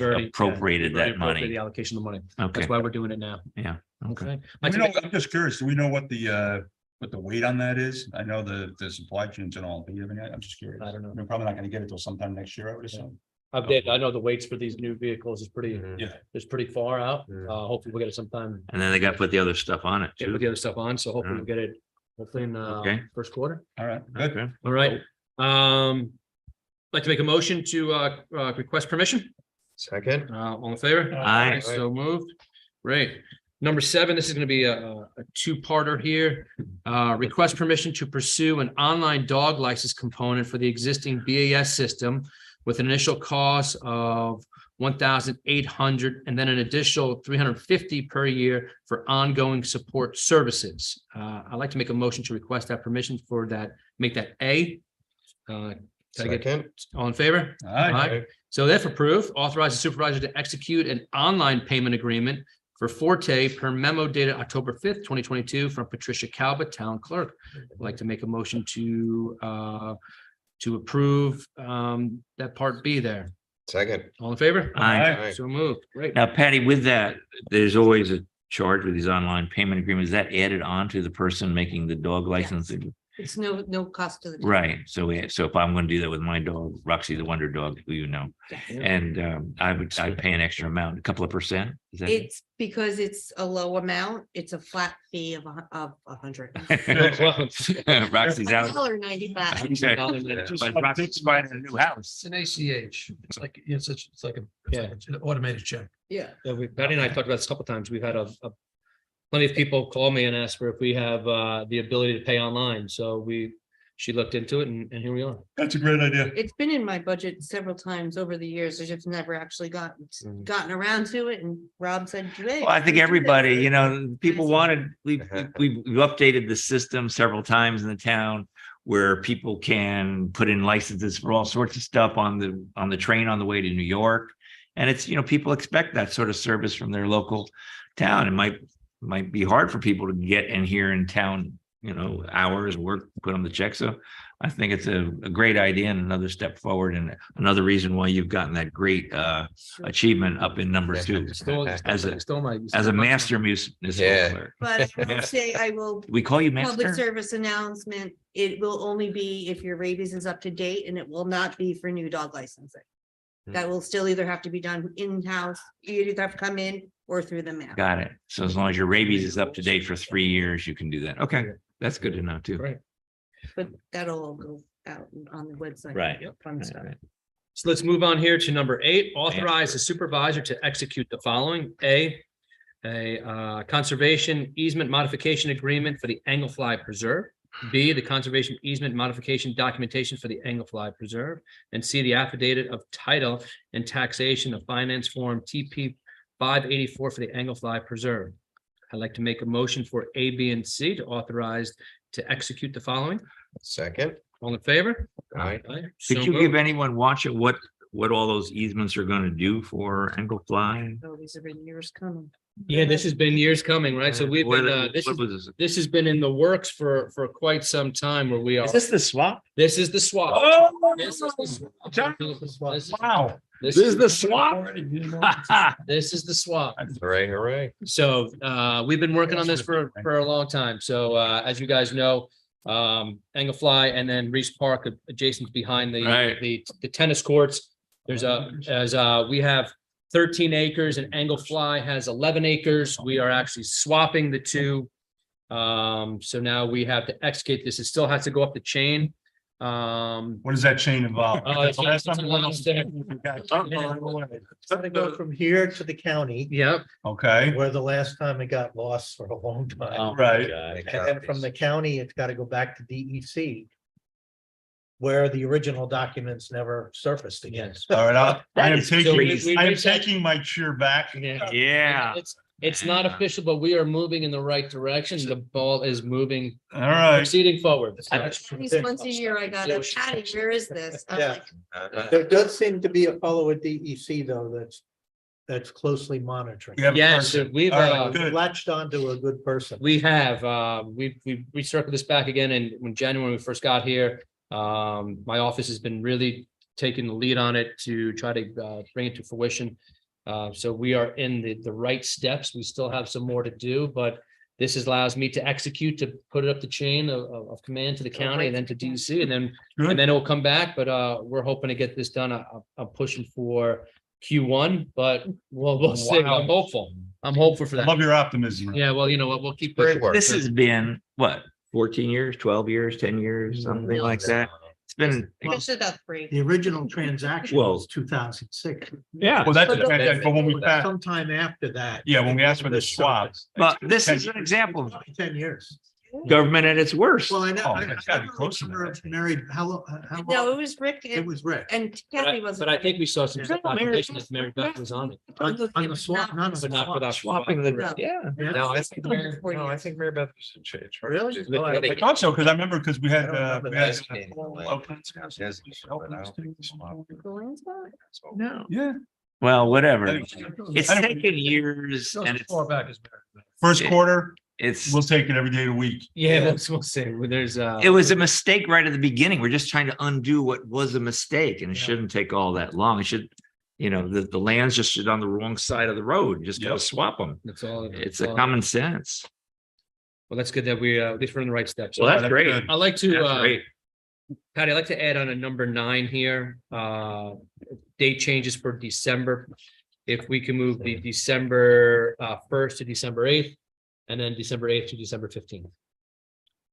already appropriated we've already that appropriated money. The allocation of money. Okay, That's why we're doing it now. yeah, okay. I'm just curious, do we know what the weight on that is? I know the supply chains and all, but you have any, I'm just curious. I don't know. We're probably not gonna get it till sometime next year, I would assume. Update. I know the weights for these new vehicles is pretty, Yeah. is pretty far out. Yeah. Hopefully we'll get it sometime. And then they got to put the other stuff on it Put too. the other stuff on, so hopefully Yeah. we'll get it, hopefully in Okay. first quarter. All right, good. Okay. All right. Like to make a motion to request permission. Second. All in favor? Aye. So moved. Great. Number 7, this is going to be a 2-parter here. Request permission to pursue an online dog license component for the existing BAS system with an initial cost of $1,800 and then an additional $350 per year for ongoing support services. I'd like to make a motion to request that permission for that, make that A. Can I get Second. all in favor? All right. So if approved, authorize the supervisor to execute an online payment agreement for Forte per memo dated October 5th, 2022 from Patricia Calba, Town Clerk. I'd like to make a motion to approve that Part B there. Second. All in favor? Aye. So moved. Great. Now, Patty, with that, there's always a charge with these online payment agreements. Is that added on to the person making the dog license? It's no cost to the. town. Right. So if I'm going to do that with my dog, Roxy, the Wonder Dog, who you know, and I'd pay an extra amount, a couple of percent. Is that? It's because it's a low amount. It's a flat fee of $100. Roxy's out. $1.95. But Roxy's buying a new house. It's an ACH. It's like, it's like an automated check. Yeah. Yeah, Patty and I talked about this a couple of times. We've had plenty of people call me and ask for if we have the ability to pay online. So she looked into it and here we are. That's a great idea. It's been in my budget several times over the years. I just never actually gotten around to it. And Rob said, "Hey." Well, I think everybody, people wanted, we've updated the system several times in the town where people can put in licenses for all sorts of stuff on the train on the way to New York. And it's, people expect that sort of service from their local town. It might be hard for people to get in here in town, hours work, put on the check. So I think it's a great idea and another step forward and another reason why you've gotten that great achievement up in number 2 as a master municipal clerk. But I will say I will. We call you Public master? service announcement. It will only be if your rabies is up to date and it will not be for new dog licensing. That will still either have to be done in-house, you either have to come in or through the mail. Got it. So as long as your rabies is up to date for 3 years, you can do that. Okay, that's good to know too. Right. But that'll all go out on the website. Right. Fun stuff. So let's move on here to number 8, authorize the supervisor to execute the following. A conservation easement modification agreement for the Anglefly Preserve. B, the conservation easement modification documentation for the Anglefly Preserve. And C, the affidavit of title and taxation of finance form TP 584 for the Anglefly Preserve. I'd like to make a motion for A, B, and C to authorize to execute the following. Second. All in favor? Aye. So Could you moved. give anyone watching what all those easements are going to do for Anglefly? Oh, these have been years coming. Yeah, this has been years coming, right? So we've been, this has been in the works for quite some time where we are. Is this the swap? This is the swap. Oh, This is the swap. wow. This This is the swap? This is the swap. Hooray, hooray. So we've been working on this for a long time. So as you guys know, Anglefly and then Reese Park adjacent behind the tennis courts. We have 13 acres and Anglefly has 11 acres. We are actually swapping the two. So now we have to execute this. It still has to go up the chain. What does that chain involve? it's- Last time- It's gonna go from here to the county, Yep. Okay, where the last time it got lost for a long time. right. And then from the county, it's gotta go back to DEC. Where the original documents never surfaced again. All right, I am crazy. taking my chair back. Yeah. It's not official, but we are moving in the right direction. The ball is moving, All right. proceeding forward. At least once a year I got a Patty, where is this? I'm Yeah. like, There does seem to be a fellow at DEC though, that's closely monitoring. We have a Yes, person. we've, All right, good. Latched onto a good person. we have, we recircled this back again. And when January, when we first got here, my office has been really taking the lead on it to try to bring it to fruition. So we are in the right steps. We still have some more to do, but this allows me to execute, to put it up the chain of command to the county and then to DC and then it will come back. But we're hoping to get this done. I'm pushing for Q1, but we'll see. Wow. I'm hopeful for I that. love your optimism. Yeah, well, you know what, we'll keep pushing. This has been what, 14 years, 12 years, 10 years, something like that. It's been, it's about 3. The original transaction Well- was 2006. yeah. Well, that's, But but when we passed, Sometime after that. yeah, when we asked for the swap. But this is an example of 10 years. government at its worst. Well, I know. Oh, it's gotta be close to that. Remember Married, how long? No, it was Rick It was Rick. and Kathy wasn't. But I think we saw some Yeah. documentation that Mary Beth was on it. On the swap, none of But not for the that Swapping the, yeah. No, I think Mary Beth should change. Really? I thought so, because I remember, because we had, we had. No. Yeah, Well, whatever. Anyway. It's Anyway. taken years Goes and as far back as. First It- quarter, it's, we'll take it every day of the week. Yeah, that's what I'm saying. Well, there's it was a mistake right at the beginning. We're just trying to undo what was a mistake and it Yeah. shouldn't take all that long. It should, the land's just on the wrong side of the road. You just gotta Yep. swap them. that's all. It's that's a all. common sense. Well, that's good that we at least we're in the right steps. Well, that's that's great. good. I'd like to That's great. Patty, I'd like to add on a number 9 here, date changes for December. If we can move the December 1st to December 8th, and then December 8th to December 15th.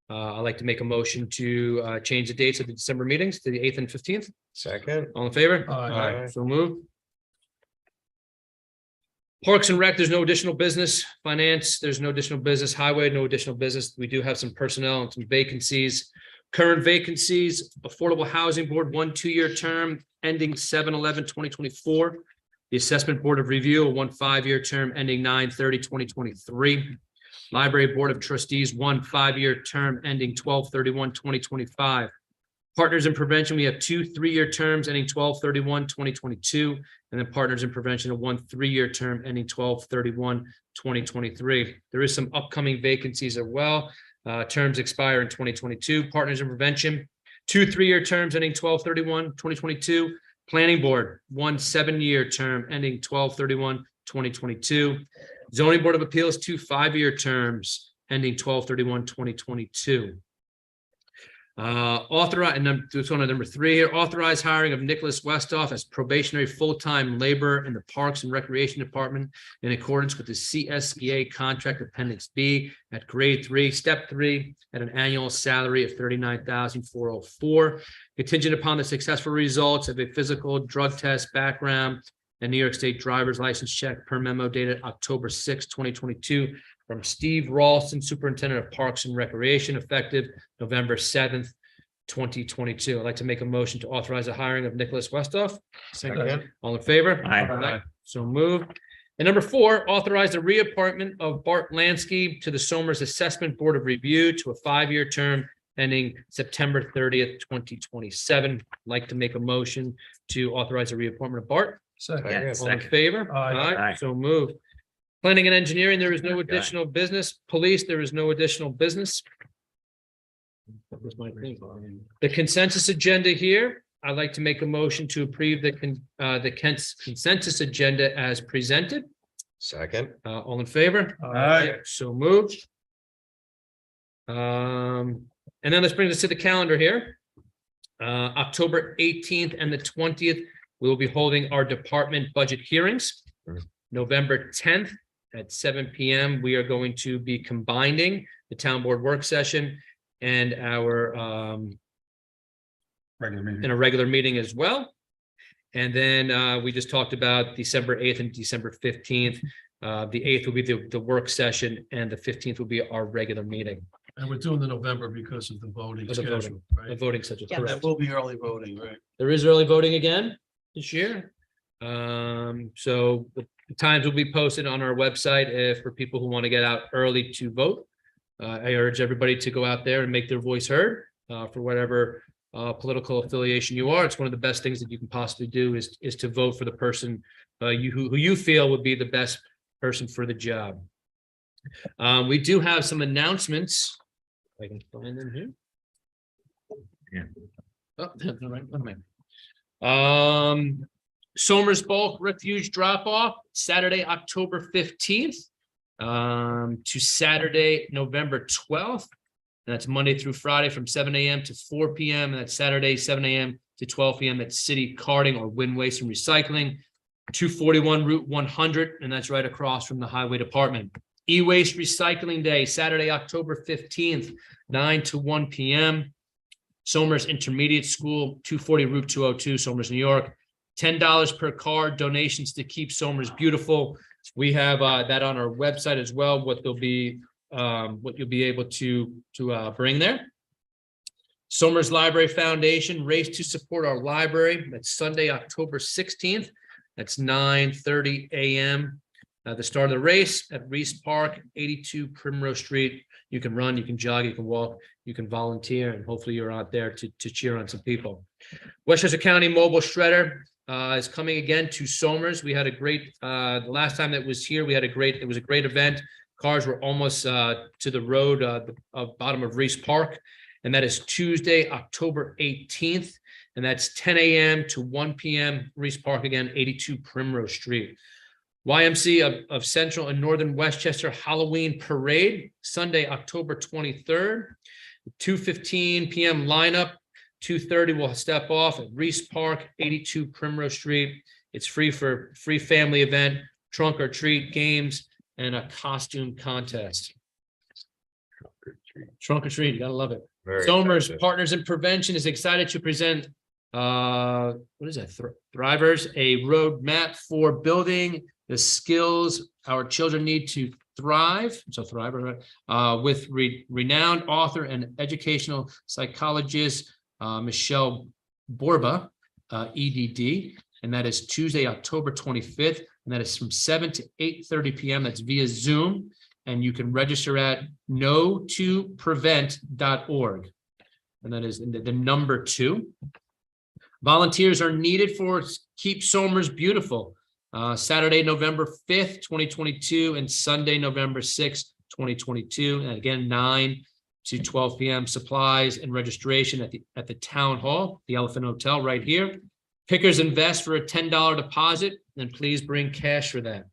I'd like to make a motion to change the dates of the December meetings to the 8th and 15th. Second. All in favor? Aye. So moved. Parks and Rec, there's no additional business. Finance, there's no additional business. Highway, no additional business. We do have some personnel and some vacancies. Current vacancies, Affordable Housing Board, 1 2-year term ending 7/11/2024. The Assessment Board of Review, a 1 5-year term ending 9/30/2023. Library Board of Trustees, 1 5-year term ending 12/31/2025. Partners in Prevention, we have 2 3-year terms ending 12/31/2022. And then Partners in Prevention, a 1 3-year term ending 12/31/2023. There is some upcoming vacancies as well. Terms expire in 2022. Partners in Prevention, 2 3-year terms ending 12/31/2022. Planning Board, 1 7-year term ending 12/31/2022. Zoning Board of Appeals, 2 5-year terms ending 12/31/2022. Authorize, and this one on number 3 here, authorize hiring of Nicholas Westoff as probationary full-time laborer in the Parks and Recreation Department in accordance with the CSEA contract appendix B at grade 3, step 3, at an annual salary of $39,404, contingent upon the successful results of a physical drug test background and New York State driver's license check per memo dated October 6, 2022, from Steve Ralston, Superintendent of Parks and Recreation, effective November 7th, 2022. I'd like to make a motion to authorize the hiring of Nicholas Westoff. Second. All in favor? Aye. So moved. And number 4, authorize the reappointment of Bart Lansky to the Somers Assessment Board of Review to a 5-year term ending September 30th, 2027. I'd like to make a motion to authorize the reappointment of Bart. Second. Yeah, All in second. favor? Aye. Aye. So moved. Planning and Engineering, there is no Guy. additional business. Police, there is no additional business. That was my thing. The consensus agenda here, I'd like to make a motion to approve the consensus agenda as presented. Second. All in favor? Aye. So moved. And then let's bring this to the calendar here. October 18th and the 20th, we will be holding our department budget hearings. November 10th at 7 p.m., we are going to be combining the town board work session and our Regular meeting. in a regular meeting as well. And then we just talked about December 8th and December 15th. The 8th will be the work session and the 15th will be our regular meeting. And we're doing the November because of the voting Of the voting. schedule, The right? voting session. Yeah. And Correct. there will be early voting, right? There is early voting again this year. So the times will be posted on our website if for people who want to get out early to vote. I urge everybody to go out there and make their voice heard for whatever political affiliation you are. It's one of the best things that you can possibly do is to vote for the person who you feel would be the best person for the job. We do have some announcements. If I can find them here. Yeah. Oh, no, right, what am I? Somers Bulk Refuge Drop-Off, Saturday, October 15th to Saturday, November 12th. And that's Monday through Friday from 7 a.m. to 4 p.m. And that's Saturday, 7 a.m. to 12 p.m. at City Carting or Wind Waste and Recycling, 241 Route 100, and that's right across from the Highway Department. E-Waste Recycling Day, Saturday, October 15th, 9 to 1 p.m. Somers Intermediate School, 240 Route 202, Somers, New York. $10 per car, donations to keep Somers beautiful. We have that on our website as well, what you'll be able to bring there. Somers Library Foundation, Race to Support Our Library. That's Sunday, October 16th. That's 9:30 a.m. The start of the race at Reese Park, 82 Primrose Street. You can run, you can jog, you can walk, you can volunteer, and hopefully you're out there to cheer on some people. Westchester County Mobile Shredder. is coming again to Somers. We had a great, the last time that was here, it was a great event. Cars were almost to the road, bottom of Reese Park. And that is Tuesday, October 18th. And that's 10 a.m. to 1 p.m. Reese Park again, 82 Primrose Street. YMC of Central and Northern Westchester Halloween Parade, Sunday, October 23rd, 2:15 p.m. lineup. 2:30 we'll step off at Reese Park, 82 Primrose Street. It's free family event, trunk or treat games, and a costume contest. Trunk or treat, you gotta love it. Very Somers expensive. Partners in Prevention is excited to present what is that? Thrivers, a roadmap for building the skills our children need to thrive. So Thriver, with renowned author and educational psychologist Michelle Borba, EDD, and that is Tuesday, October 25th, and that is from 7 to 8:30 p.m. That's via Zoom, and you can register at no2prevent.org, and that is the number 2. Volunteers are needed for Keep Somers Beautiful, Saturday, November 5th, 2022, and Sunday, November 6th, 2022, and again 9 to 12 p.m. Supplies and registration at the town hall, the Elephant Hotel right here. Pickers invest for a $10 deposit, and please bring cash for that.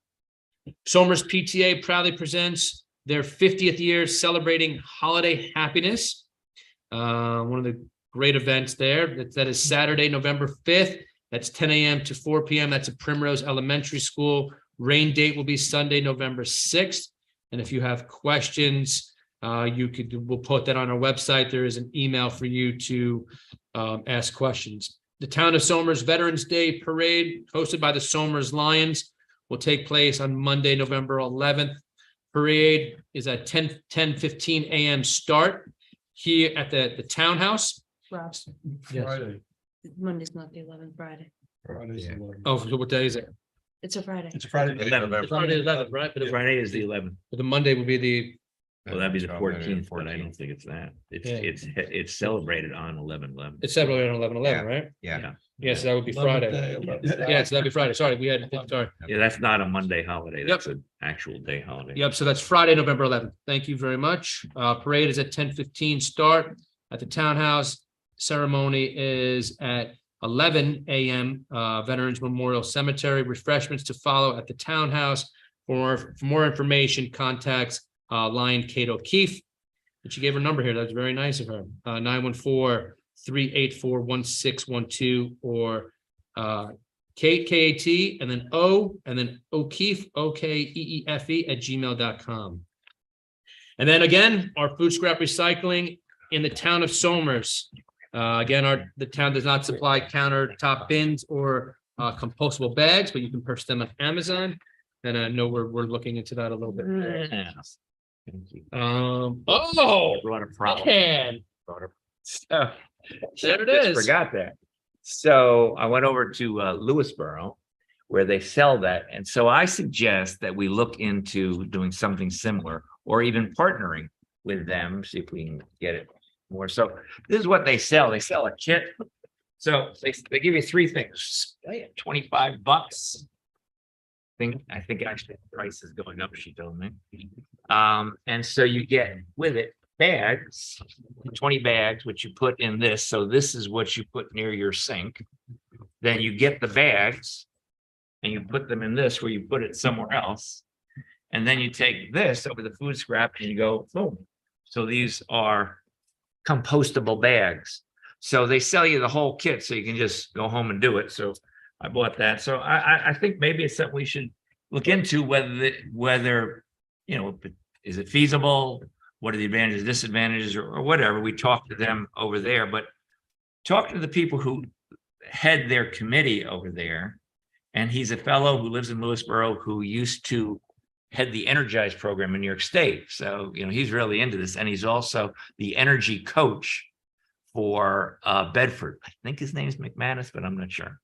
Somers PTA proudly presents their 50th year celebrating holiday happiness. One of the great events there. That is Saturday, November 5th. That's 10 a.m. to 4 p.m. That's at Primrose Elementary School. Rain date will be Sunday, November 6th. And if you have questions, we'll put that on our website. There is an email for you to ask questions. The Town of Somers Veterans Day Parade, hosted by the Somers Lions, will take place on Monday, November 11th. Parade is at 10:15 a.m. start here at the townhouse. Rob, Yes. Friday. Monday's not the 11th, Friday. Friday's Yeah. 11. Oh, so what day is it? It's a Friday. It's a Friday. It's Friday 11th, right? But Friday is the 11th. the Monday will be the, Well, that'd be the 14th, but I don't think it's that. Yeah. It's celebrated on 11/11. it's celebrated on 11/11, right? Yeah. Yes, that would be 11th Friday. day, 11th day. Yeah, so that'd be Friday. Sorry, sorry. Yeah, that's not a Monday holiday. That's an actual day holiday. Yep, so that's Friday, November 11th. Thank you very much. Parade is at 10:15 start at the townhouse. Ceremony is at 11 a.m. Veterans Memorial Cemetery. Refreshments to follow at the townhouse. For more information, contact Lion Kate O'Keefe. And she gave her number here. That's very nice of her. 914-384-1612 or Kate, K-A-T, and then O, and then O'Keefe, O-K-E-E-F-E @gmail.com. And then again, our food scrap recycling in the town of Somers. Again, the town does not supply countertop bins or compostable bags, but you can purchase them on Amazon. And I know we're looking into that a little bit. Yeah. Thank you. Brought a problem. man. So, There it just is. Forgot that. So I went over to Lewisboro where they sell that. And so I suggest that we look into doing something similar or even partnering with them, see if we can get it more. So this is what they sell. They sell a kit. So they give you 3 things. $25. I think actually the price is going up, she told me. And so you get with it bags, 20 bags, which you put in this. So this is what you put near your sink. Then you get the bags and you put them in this where you put it somewhere else. And then you take this over the food scrap and you go, boom. So these are compostable bags. So they sell you the whole kit so you can just go home and do it. So I bought that. So I think maybe it's something we should look into whether, is it feasible? What are the advantages, disadvantages, or whatever? We talk to them over there, but talk to the people who head their committee over there. And he's a fellow who lives in Lewisboro who used to head the Energize program in New York State. So, he's really into this. And he's also the energy coach for Bedford. I think his name's McManus, but I'm not sure.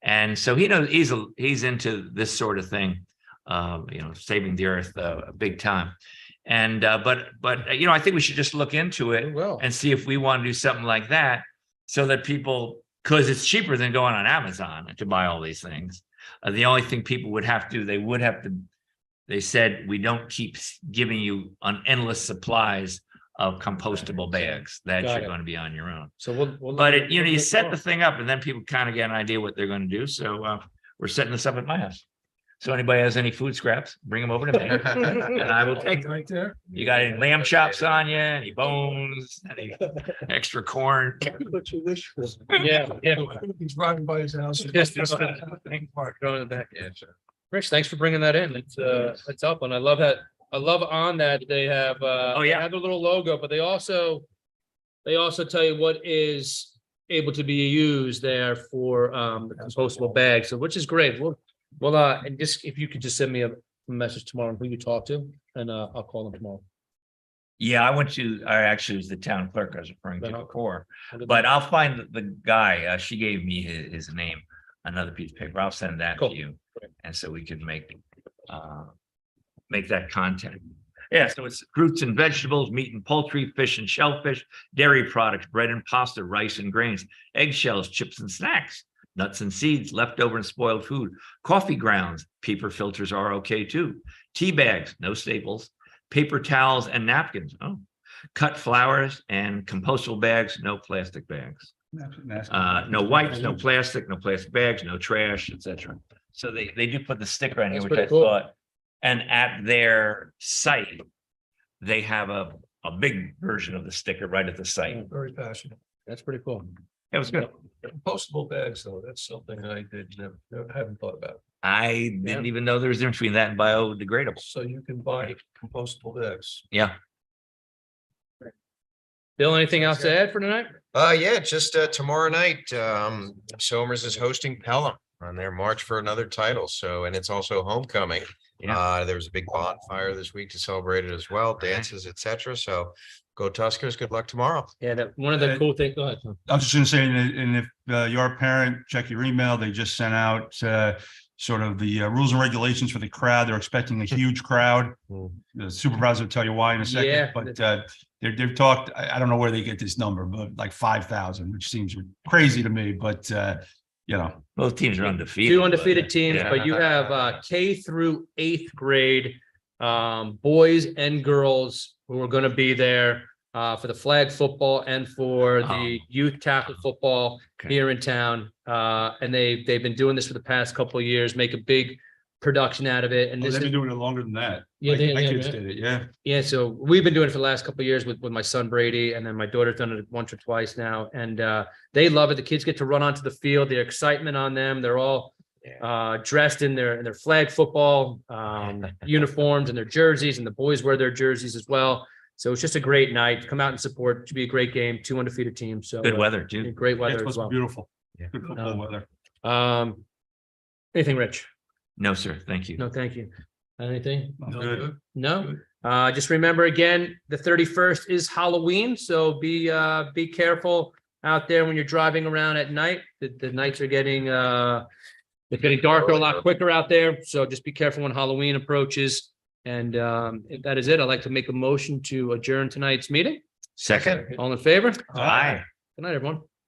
And so he knows he's into this sort of thing, saving the earth big time. And but I think we should just look into it and see if we want to do something like that so that people because it's cheaper than going on Amazon to buy all these things. The only thing people would have to, they said, we don't keep giving you an endless supplies of compostable bags, that Got you're it. going to be on your own. So we'll. But it, you set the thing up and then people kind of get an idea what they're going to do. So we're setting this up at my house. So anybody has any food scraps, bring them over to me and I will take them. Right there. You got any lamb chops on you, any bones, any extra corn? Yeah, yeah. He's driving by his house. Just park, throw in the back. Yeah, sure. Rich, thanks for bringing that in. It's up, and I love that. I love on that they have. Oh, yeah. They have a little logo, but they also tell you what is able to be used there for the compostable bags. So which is great. Well, and just if you could just send me a message tomorrow on who you talk to, and I'll call them tomorrow. Yeah, I actually was the town clerk I was referring to Then I'll- before, but I'll find the guy. She gave me his name, another piece of paper. I'll send that to Cool. you. And so we can make that content. Yeah, so it's fruits and vegetables, meat and poultry, fish and shellfish, dairy products, bread and pasta, rice and grains, eggshells, chips and snacks, nuts and seeds, leftover and spoiled food, coffee grounds, paper filters are okay too, tea bags, no staples, paper towels and napkins, cut flowers and compostable bags, no plastic bags. No wipes, no plastic bags, no trash, etc. So they do put the sticker on here, That's which I pretty cool. thought, and at their site, they have a big version of the sticker right at the site. Very passionate. That's pretty cool. It was good. Compostable bags, though, that's something I haven't thought about. I didn't even know there was a difference between that and biodegradable. So you can buy compostable bags. Yeah. Bill, anything else to add for tonight? Yeah, just tomorrow night, Somers is hosting Pelham on their March for Another title. So, and it's also homecoming. There was a big bonfire this week to celebrate it as well, dances, etc. So go Tuskers. Good luck tomorrow. Yeah, one of the cool things. Go ahead. Tom. I was just gonna say, and if you're a parent, check your email. They just sent out sort of the rules and regulations for the crowd. They're expecting a huge crowd. The supervisor will tell you why in a second, Yeah. but they've talked, I don't know where they get this number, but like 5,000, which seems crazy to me, but Both teams are undefeated. Two undefeated teams, Yeah. but you have K through 8th grade boys and girls who are going to be there for the flag football and for the youth tackle football here in town. And they've been doing this for the past couple of years, make a big production out of it. And this they've is been doing it longer than that. Yeah, My yeah, kids yeah. did it, yeah. Yeah, so we've been doing it for the last couple of years with my son Brady, and then my daughter's done it once or twice now, and they love it. The kids get to run onto the field, the excitement on them. They're all dressed in their flag football uniforms and their jerseys, and the boys wear their jerseys as well. So it's just a great night. Come out and support. It should be a great game. 2 undefeated teams. So Good weather too. great Yeah, weather it's as supposed to well. be beautiful. Good football weather. Anything, Rich? No, sir. Thank you. No, thank you. Anything? Good. No. Just remember again, the 31st is Halloween, so be careful out there when you're driving around at night. The nights are getting it's getting darker a lot quicker out there, so just be careful when Halloween approaches. And if that is it, I'd like to make a motion to adjourn tonight's meeting. Second. All in favor? Aye. Good night, everyone.